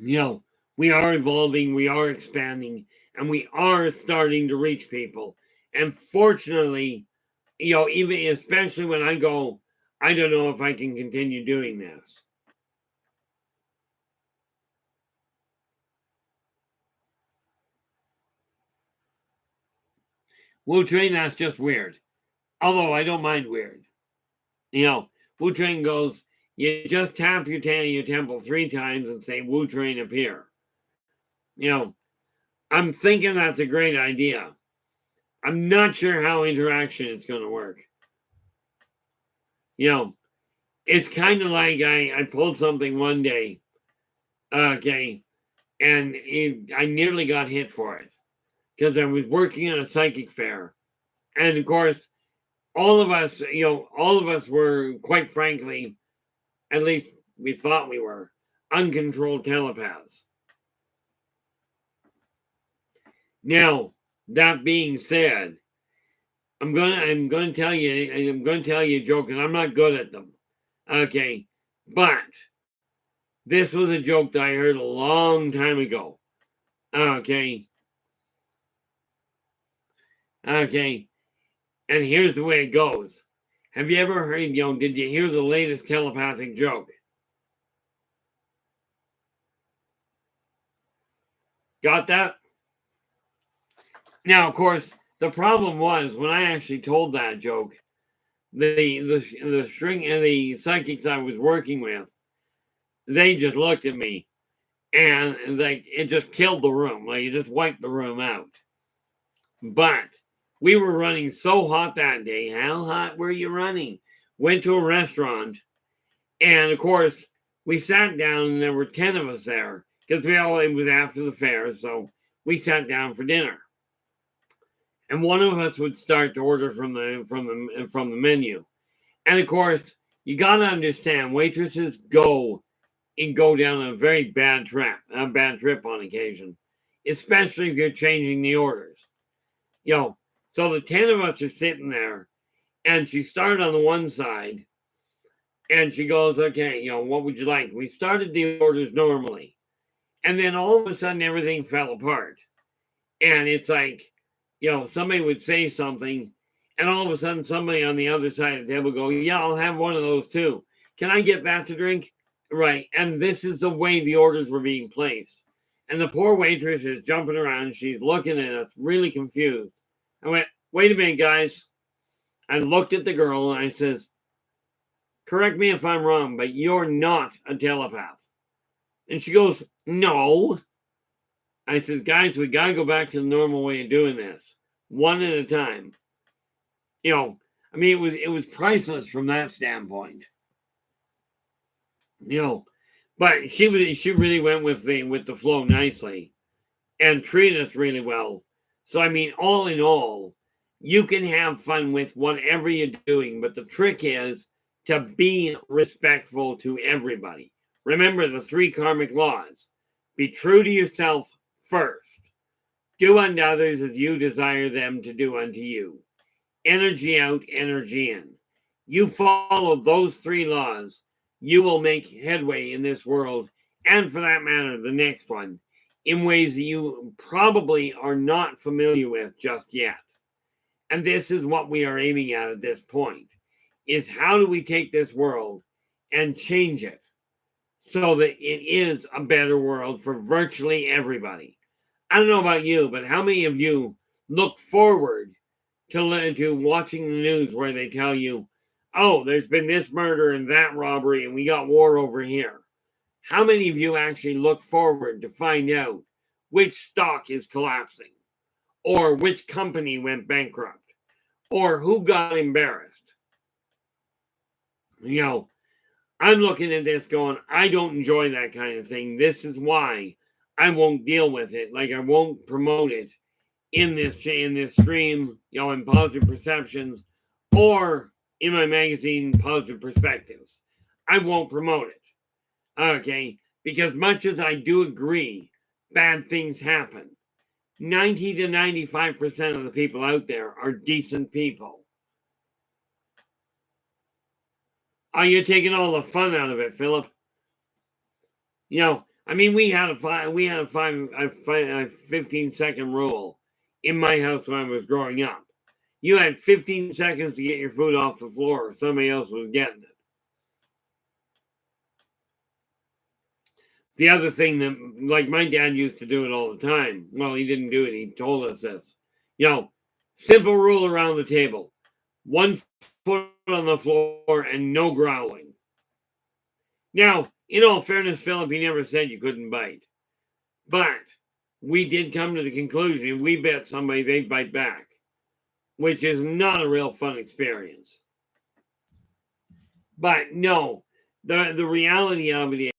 You know, we are evolving, we are expanding, and we are starting to reach people. And fortunately, you know, even especially when I go, I don't know if I can continue doing this. Wu Train, that's just weird. Although I don't mind weird. You know, Wu Train goes, you just tap your temple 3 times and say Wu Train appear. You know, I'm thinking that's a great idea. I'm not sure how interaction is going to work. You know, it's kind of like I pulled something one day, okay, and I nearly got hit for it because I was working at a psychic fair. And of course, all of us were, quite frankly, at least we thought we were, uncontrolled telepaths. Now, that being said, I'm gonna tell you a joke, and I'm not good at them. Okay, but this was a joke that I heard a long time ago. Okay. And here's the way it goes. Have you ever heard, did you hear the latest telepathic joke? Got that? Now, of course, the problem was when I actually told that joke, the string and the psychics I was working with, they just looked at me and like it just killed the room. Like it just wiped the room out. But we were running so hot that day. How hot were you running? Went to a restaurant, and of course, we sat down, and there were 10 of us there because it was after the fair, so we sat down for dinner. And one of us would start to order from the menu, and of course, you got to understand, waitresses go down a very bad trip on occasion, especially if you're changing the orders. So the 10 of us are sitting there, and she started on the one side, and she goes, okay, what would you like? We started the orders normally, and then all of a sudden everything fell apart. And it's like, somebody would say something, and all of a sudden somebody on the other side of the table would go, yeah, I'll have one of those too. Can I get that to drink? Right. And this is the way the orders were being placed. And the poor waitress is jumping around. She's looking at us, really confused. I went, wait a minute, guys. I looked at the girl and I says, correct me if I'm wrong, but you're not a telepath. And she goes, no. I says, guys, we got to go back to the normal way of doing this, one at a time. I mean, it was priceless from that standpoint. But she really went with the flow nicely and treated us really well. So I mean, all in all, you can have fun with whatever you're doing, but the trick is to be respectful to everybody. Remember the 3 karmic laws. Be true to yourself first. Do unto others as you desire them to do unto you. Energy out, energy in. You follow those 3 laws, you will make headway in this world, and for that matter, the next one, in ways that you probably are not familiar with just yet. And this is what we are aiming at this point, is how do we take this world and change it so that it is a better world for virtually everybody. I don't know about you, but how many of you look forward to watching the news where they tell you, oh, there's been this murder and that robbery and we got war over here? How many of you actually look forward to find out which stock is collapsing, or which company went bankrupt, or who got embarrassed? I'm looking at this going, I don't enjoy that kind of thing. This is why I won't deal with it. Like, I won't promote it in this stream, in Positive Perceptions, or in my magazine, Positive Perspectives. I won't promote it. Okay? Because much as I do agree, bad things happen. 90 to 95% of the people out there are decent people. Are you taking all the fun out of it, Philip? I mean, we had a 15-second rule in my house when I was growing up. You had 15 seconds to get your food off the floor, or somebody else was getting it. The other thing that, like, my dad used to do it all the time. Well, he didn't do it. He told us this. Simple rule around the table. 1 foot on the floor and no growling. Now, in all fairness, Philip, he never said you couldn't bite. But we did come to the conclusion, if we bet somebody, they'd bite back, which is not a real fun experience. But no, the reality of it is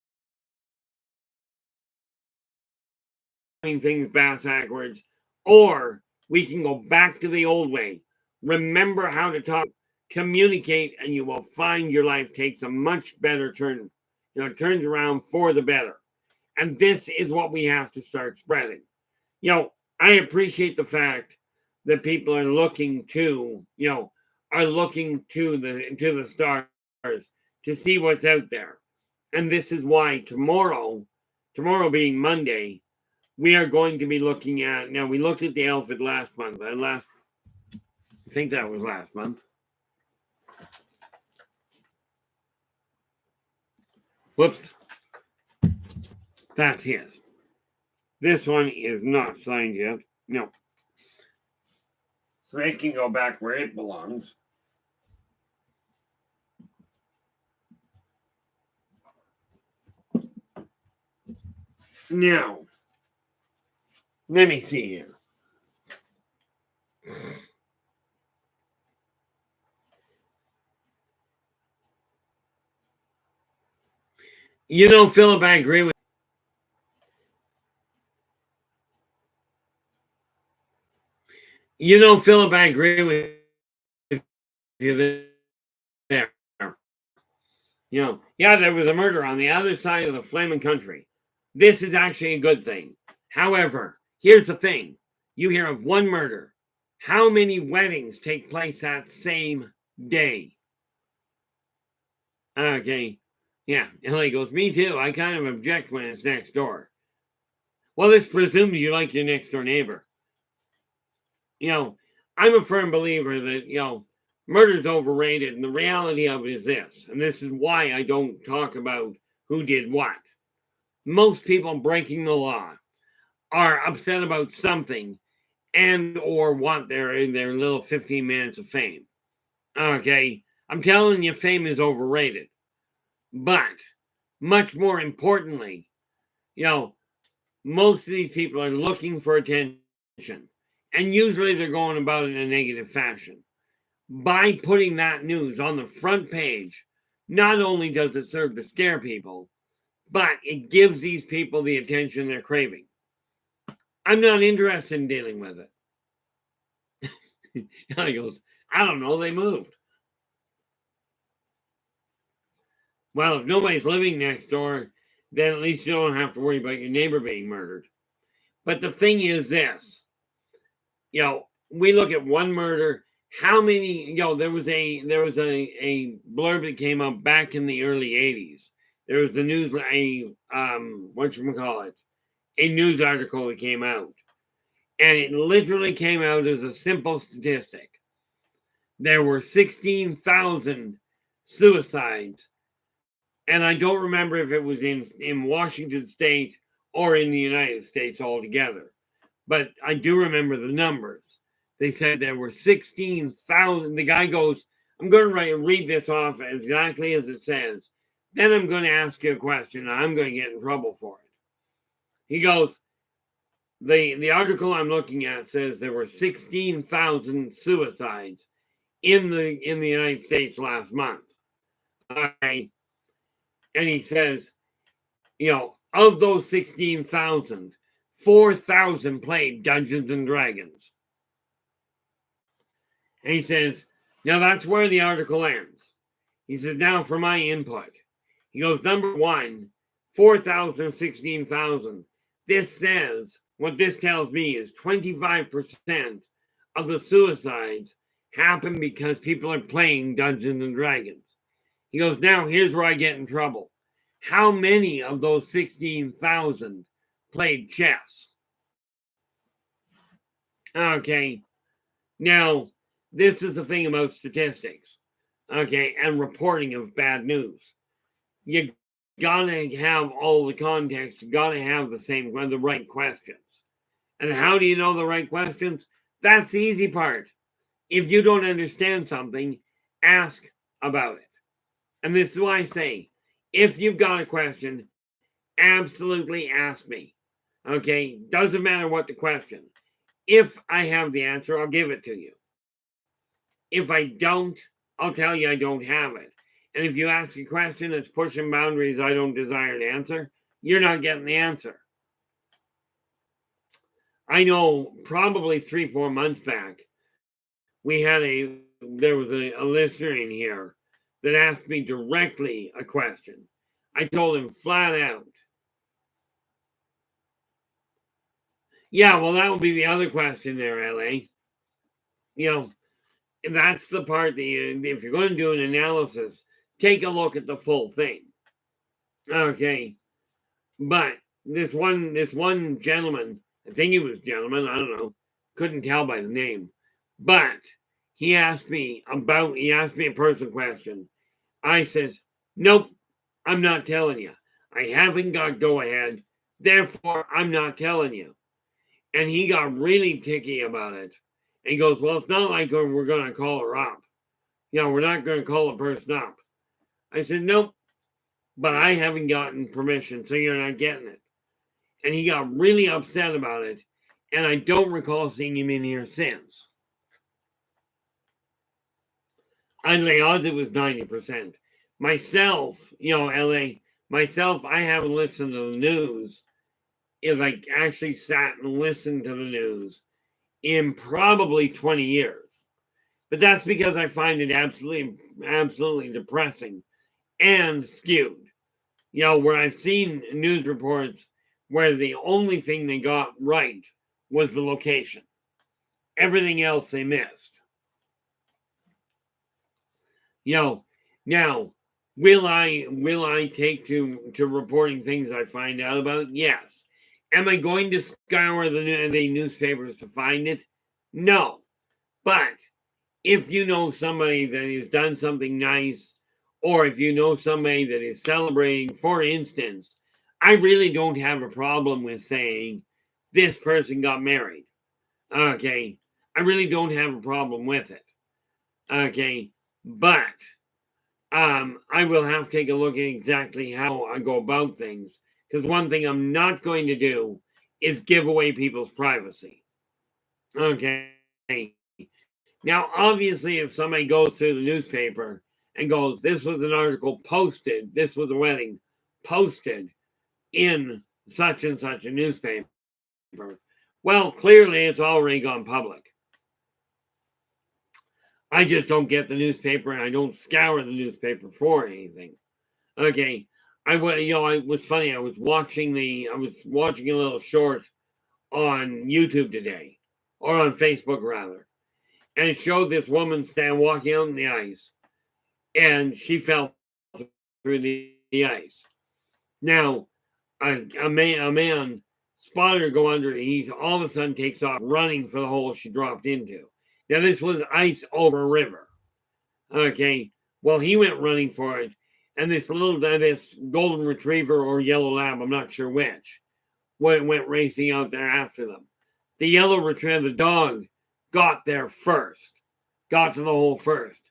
doing things backwards, or we can go back to the old way. Remember how to talk, communicate, and you will find your life takes a much better turn. It turns around for the better. And this is what we have to start spreading. I appreciate the fact that people are looking to, to the stars to see what's out there. And this is why tomorrow being Monday, we are going to be looking at, now we looked at the elephant last month. I think that was last month. Whoops. That's his. This one is not signed yet. No. So it can go back where it belongs. Now, let me see here. Philip, I agree with Philip, I agree with you there. There was a murder on the other side of the flaming country. This is actually a good thing. However, here's the thing. You hear of one murder. How many weddings take place that same day? Okay. Yeah. Ellie goes, me too. I kind of object when it's next door. Well, this presumes you like your next door neighbor. I'm a firm believer that, murder's overrated. And the reality of it is this. And this is why I don't talk about who did what. Most people breaking the law. are upset about something and or want their little 15 minutes of fame. Okay, I'm telling you, fame is overrated. But much more importantly, most of these people are looking for attention. And usually they're going about it in a negative fashion. By putting that news on the front page, not only does it serve to scare people, but it gives these people the attention they're craving. I'm not interested in dealing with it. He goes, I don't know, they moved. Well, if nobody's living next door, then at least you don't have to worry about your neighbor being murdered. But the thing is this, we look at one murder. How many, there was a blurb that came up back in the early 80s. There was a news, a news article that came out. And it literally came out as a simple statistic. There were 16,000 suicides. And I don't remember if it was in Washington State or in the United States altogether. But I do remember the numbers. They said there were 16,000. The guy goes, I'm going to read this off exactly as it says. Then I'm going to ask you a question. And I'm going to get in trouble for it. He goes, the article I'm looking at says there were 16,000 suicides in the United States last month. Okay. And he says, of those 16,000, 4,000 played Dungeons and Dragons. And he says, now that's where the article ends. He says, now for my input. He goes, number one, 4,000, 16,000. This says, what this tells me is 25% of the suicides happen because people are playing Dungeons and Dragons. He goes, now here's where I get in trouble. How many of those 16,000 played chess? Okay. Now, this is the thing about statistics. Okay. And reporting of bad news. You gotta have all the context. You gotta have the right questions. And how do you know the right questions? That's the easy part. If you don't understand something, ask about it. And this is why I say, if you've got a question, absolutely ask me. Okay? Doesn't matter what the question. If I have the answer, I'll give it to you. If I don't, I'll tell you I don't have it. And if you ask a question that's pushing boundaries I don't desire to answer, you're not getting the answer. I know probably 3-4 months back, there was a listener in here that asked me directly a question. I told him flat out. Yeah, well, that would be the other question there, LA. That's the part that if you're going to do an analysis, take a look at the full thing. Okay. But this one gentleman, I think he was a gentleman, I don't know, couldn't tell by the name, but he asked me a personal question. I says, nope, I'm not telling you. I haven't got go ahead. Therefore, I'm not telling you. And he got really ticky about it. And he goes, well, it's not like we're going to call her up. We're not going to call a person up. I said, nope, but I haven't gotten permission, so you're not getting it. And he got really upset about it. And I don't recall seeing him in here since. I'd say odds it was 90%. Myself, LA, I haven't listened to the news. If I actually sat and listened to the news in probably 20 years. But that's because I find it absolutely depressing and skewed. Where I've seen news reports where the only thing they got right was the location. Everything else they missed. Now, will I take to reporting things I find out about? Yes. Am I going to scour the newspapers to find it? No. But if you know somebody that has done something nice, or if you know somebody that is celebrating, for instance, I really don't have a problem with saying this person got married. Okay. I really don't have a problem with it. Okay. But I will have to take a look at exactly how I go about things. Because one thing I'm not going to do is give away people's privacy. Okay. Now, obviously, if somebody goes through the newspaper and goes, this was an article posted, this was a wedding posted in such and such a newspaper, well, clearly it's already gone public. I just don't get the newspaper and I don't scour the newspaper for anything. Okay. It was funny. I was watching a little short on YouTube today, or on Facebook rather, and it showed this woman walking out in the ice, and she fell through the ice. Now, a man spotted her go under, and he all of a sudden takes off running for the hole she dropped into. Now, this was ice over a river. Okay, well, he went running for it, and this golden retriever or yellow lab, I'm not sure which, went racing out there after them. The yellow retriever, the dog, got there first, got to the hole first,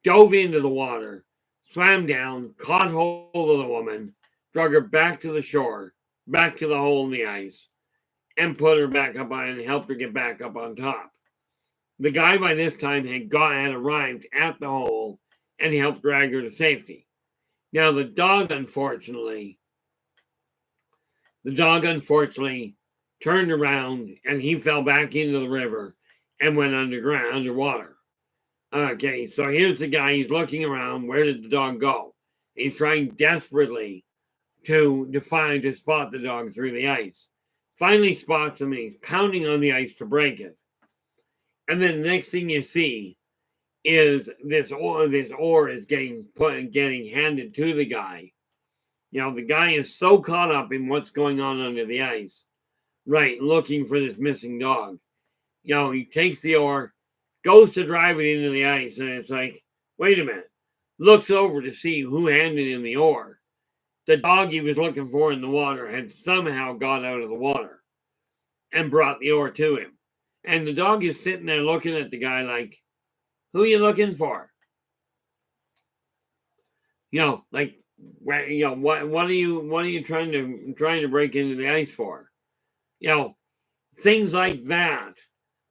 dove into the water, swam down, caught hold of the woman, drug her back to the shore, back to the hole in the ice, and put her back up on and helped her get back up on top. The guy by this time had arrived at the hole and helped drag her to safety. Now the dog unfortunately turned around and he fell back into the river and went underwater. Okay, so here's the guy. He's looking around. Where did the dog go? He's trying desperately to spot the dog through the ice. Finally spots him and he's pounding on the ice to break it. And then the next thing you see is this ore is getting handed to the guy. The guy is so caught up in what's going on under the ice, right, looking for this missing dog. He takes the ore, goes to drive it into the ice, and it's like, wait a minute. Looks over to see who handed him the ore. The dog he was looking for in the water had somehow got out of the water and brought the ore to him. And the dog is sitting there looking at the guy like, who are you looking for? What are you trying to break into the ice for? Things like that.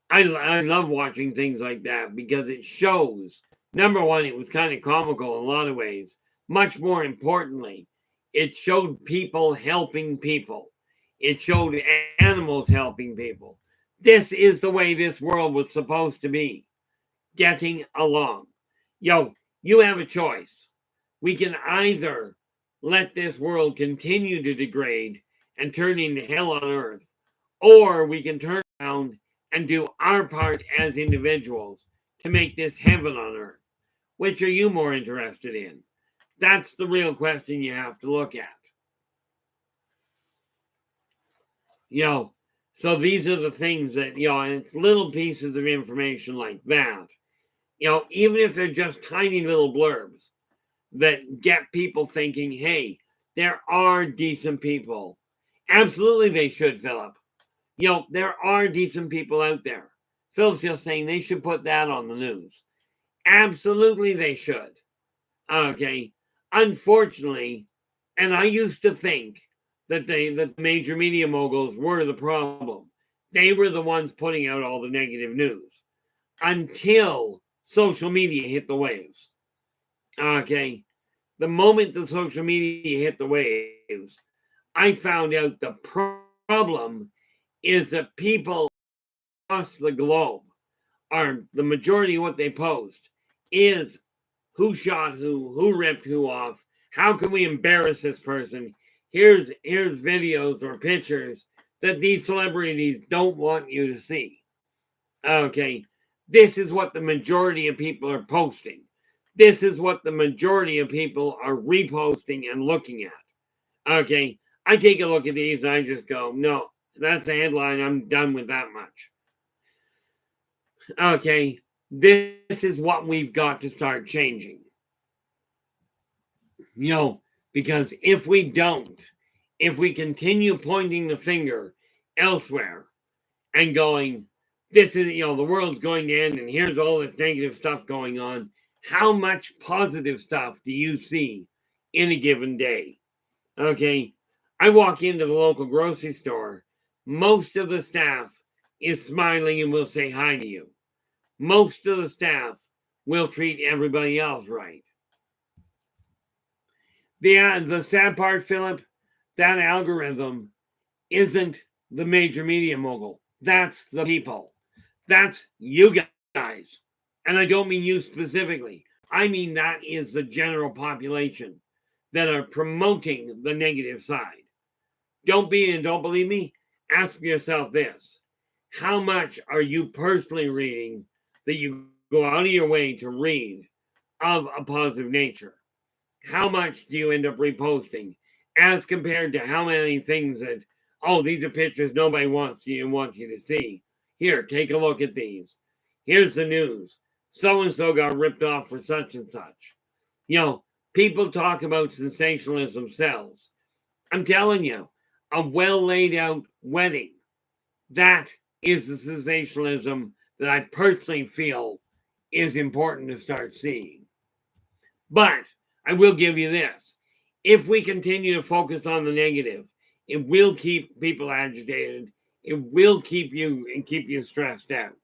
I love watching things like that because it shows, number one, it was kind of comical in a lot of ways. Much more importantly, it showed people helping people. It showed animals helping people. This is the way this world was supposed to be. Getting along. You have a choice. We can either let this world continue to degrade and turn into hell on earth, or we can turn around and do our part as individuals to make this heaven on earth. Which are you more interested in? That's the real question you have to look at. So these are the things that, and it's little pieces of information like that. Even if they're just tiny little blurbs that get people thinking, hey, there are decent people. Absolutely they should, Philip. There are decent people out there. Philip's just saying they should put that on the news. Absolutely they should. Okay. Unfortunately, and I used to think that the major media moguls were the problem. They were the ones putting out all the negative news until social media hit the waves. Okay. The moment the social media hit the waves, I found out the problem is that people across the globe are the majority of what they post is who shot who ripped who off, how can we embarrass this person? Here's videos or pictures that these celebrities don't want you to see. Okay, this is what the majority of people are posting. This is what the majority of people are reposting and looking at. Okay, I take a look at these and I just go, no, that's a headline. I'm done with that much. Okay, this is what we've got to start changing. Because if we don't, if we continue pointing the finger elsewhere and going, this is, the world's going to end and here's all this negative stuff going on. How much positive stuff do you see in a given day? Okay. I walk into the local grocery store. Most of the staff is smiling and will say hi to you. Most of the staff will treat everybody else right. The sad part, Philip, that algorithm isn't the major media mogul. That's the people. That's you guys. And I don't mean you specifically. I mean that is the general population that are promoting the negative side. Don't believe me? Ask yourself this. How much are you personally reading that you go out of your way to read of a positive nature? How much do you end up reposting as compared to how many things that, oh, these are pictures nobody wants you to see. Here, take a look at these. Here's the news. So-and-so got ripped off for such and such. People talk about sensationalism sells. I'm telling you, a well laid out wedding, that is the sensationalism that I personally feel is important to start seeing. But I will give you this. If we continue to focus on the negative, it will keep people agitated. It will keep you stressed out.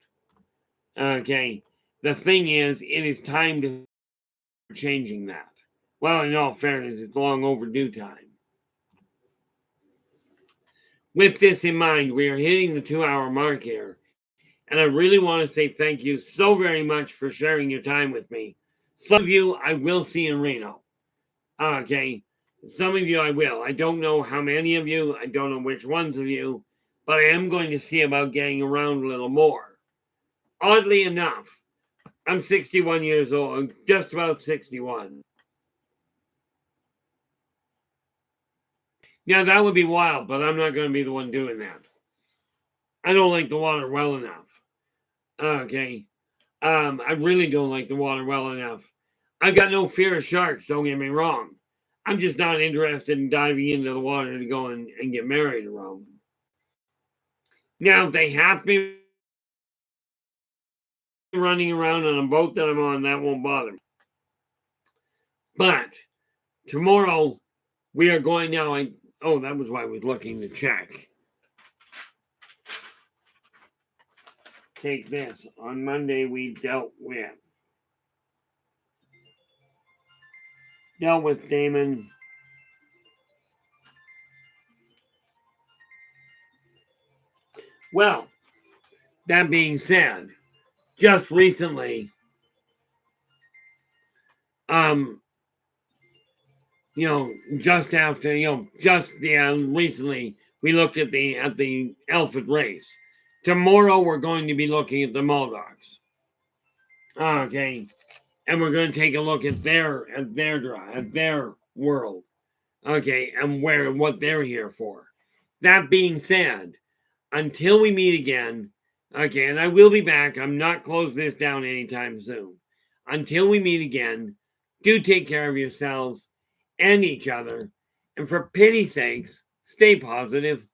Okay. The thing is, it is time to changing that. Well, in all fairness, it's long overdue time. With this in mind, we are hitting the 2-hour mark here. And I really want to say thank you so very much for sharing your time with me. Some of you I will see in Reno. Okay. Some of you I will. I don't know how many of you. I don't know which ones of you. But I am going to see about getting around a little more. Oddly enough, I'm 61 years old. Just about 61. Now, that would be wild, but I'm not going to be the one doing that. I don't like the water well enough. Okay. I really don't like the water well enough. I've got no fear of sharks, don't get me wrong. I'm just not interested in diving into the water to go and get married around them. Now, if they have me running around on a boat that I'm on, that won't bother me. But tomorrow, we are going now. That was why I was looking to check. Take this. On Monday, we dealt with Damon. Well, that being said, just recently, recently we looked at the Alfred race. Tomorrow we're going to be looking at the Muldogs. Okay, and we're going to take a look at their world. Okay, and what they're here for. That being said, until we meet again, okay, and I will be back. I'm not closing this down anytime soon. Until we meet again, do take care of yourselves and each other. And for pity's sakes, stay positive.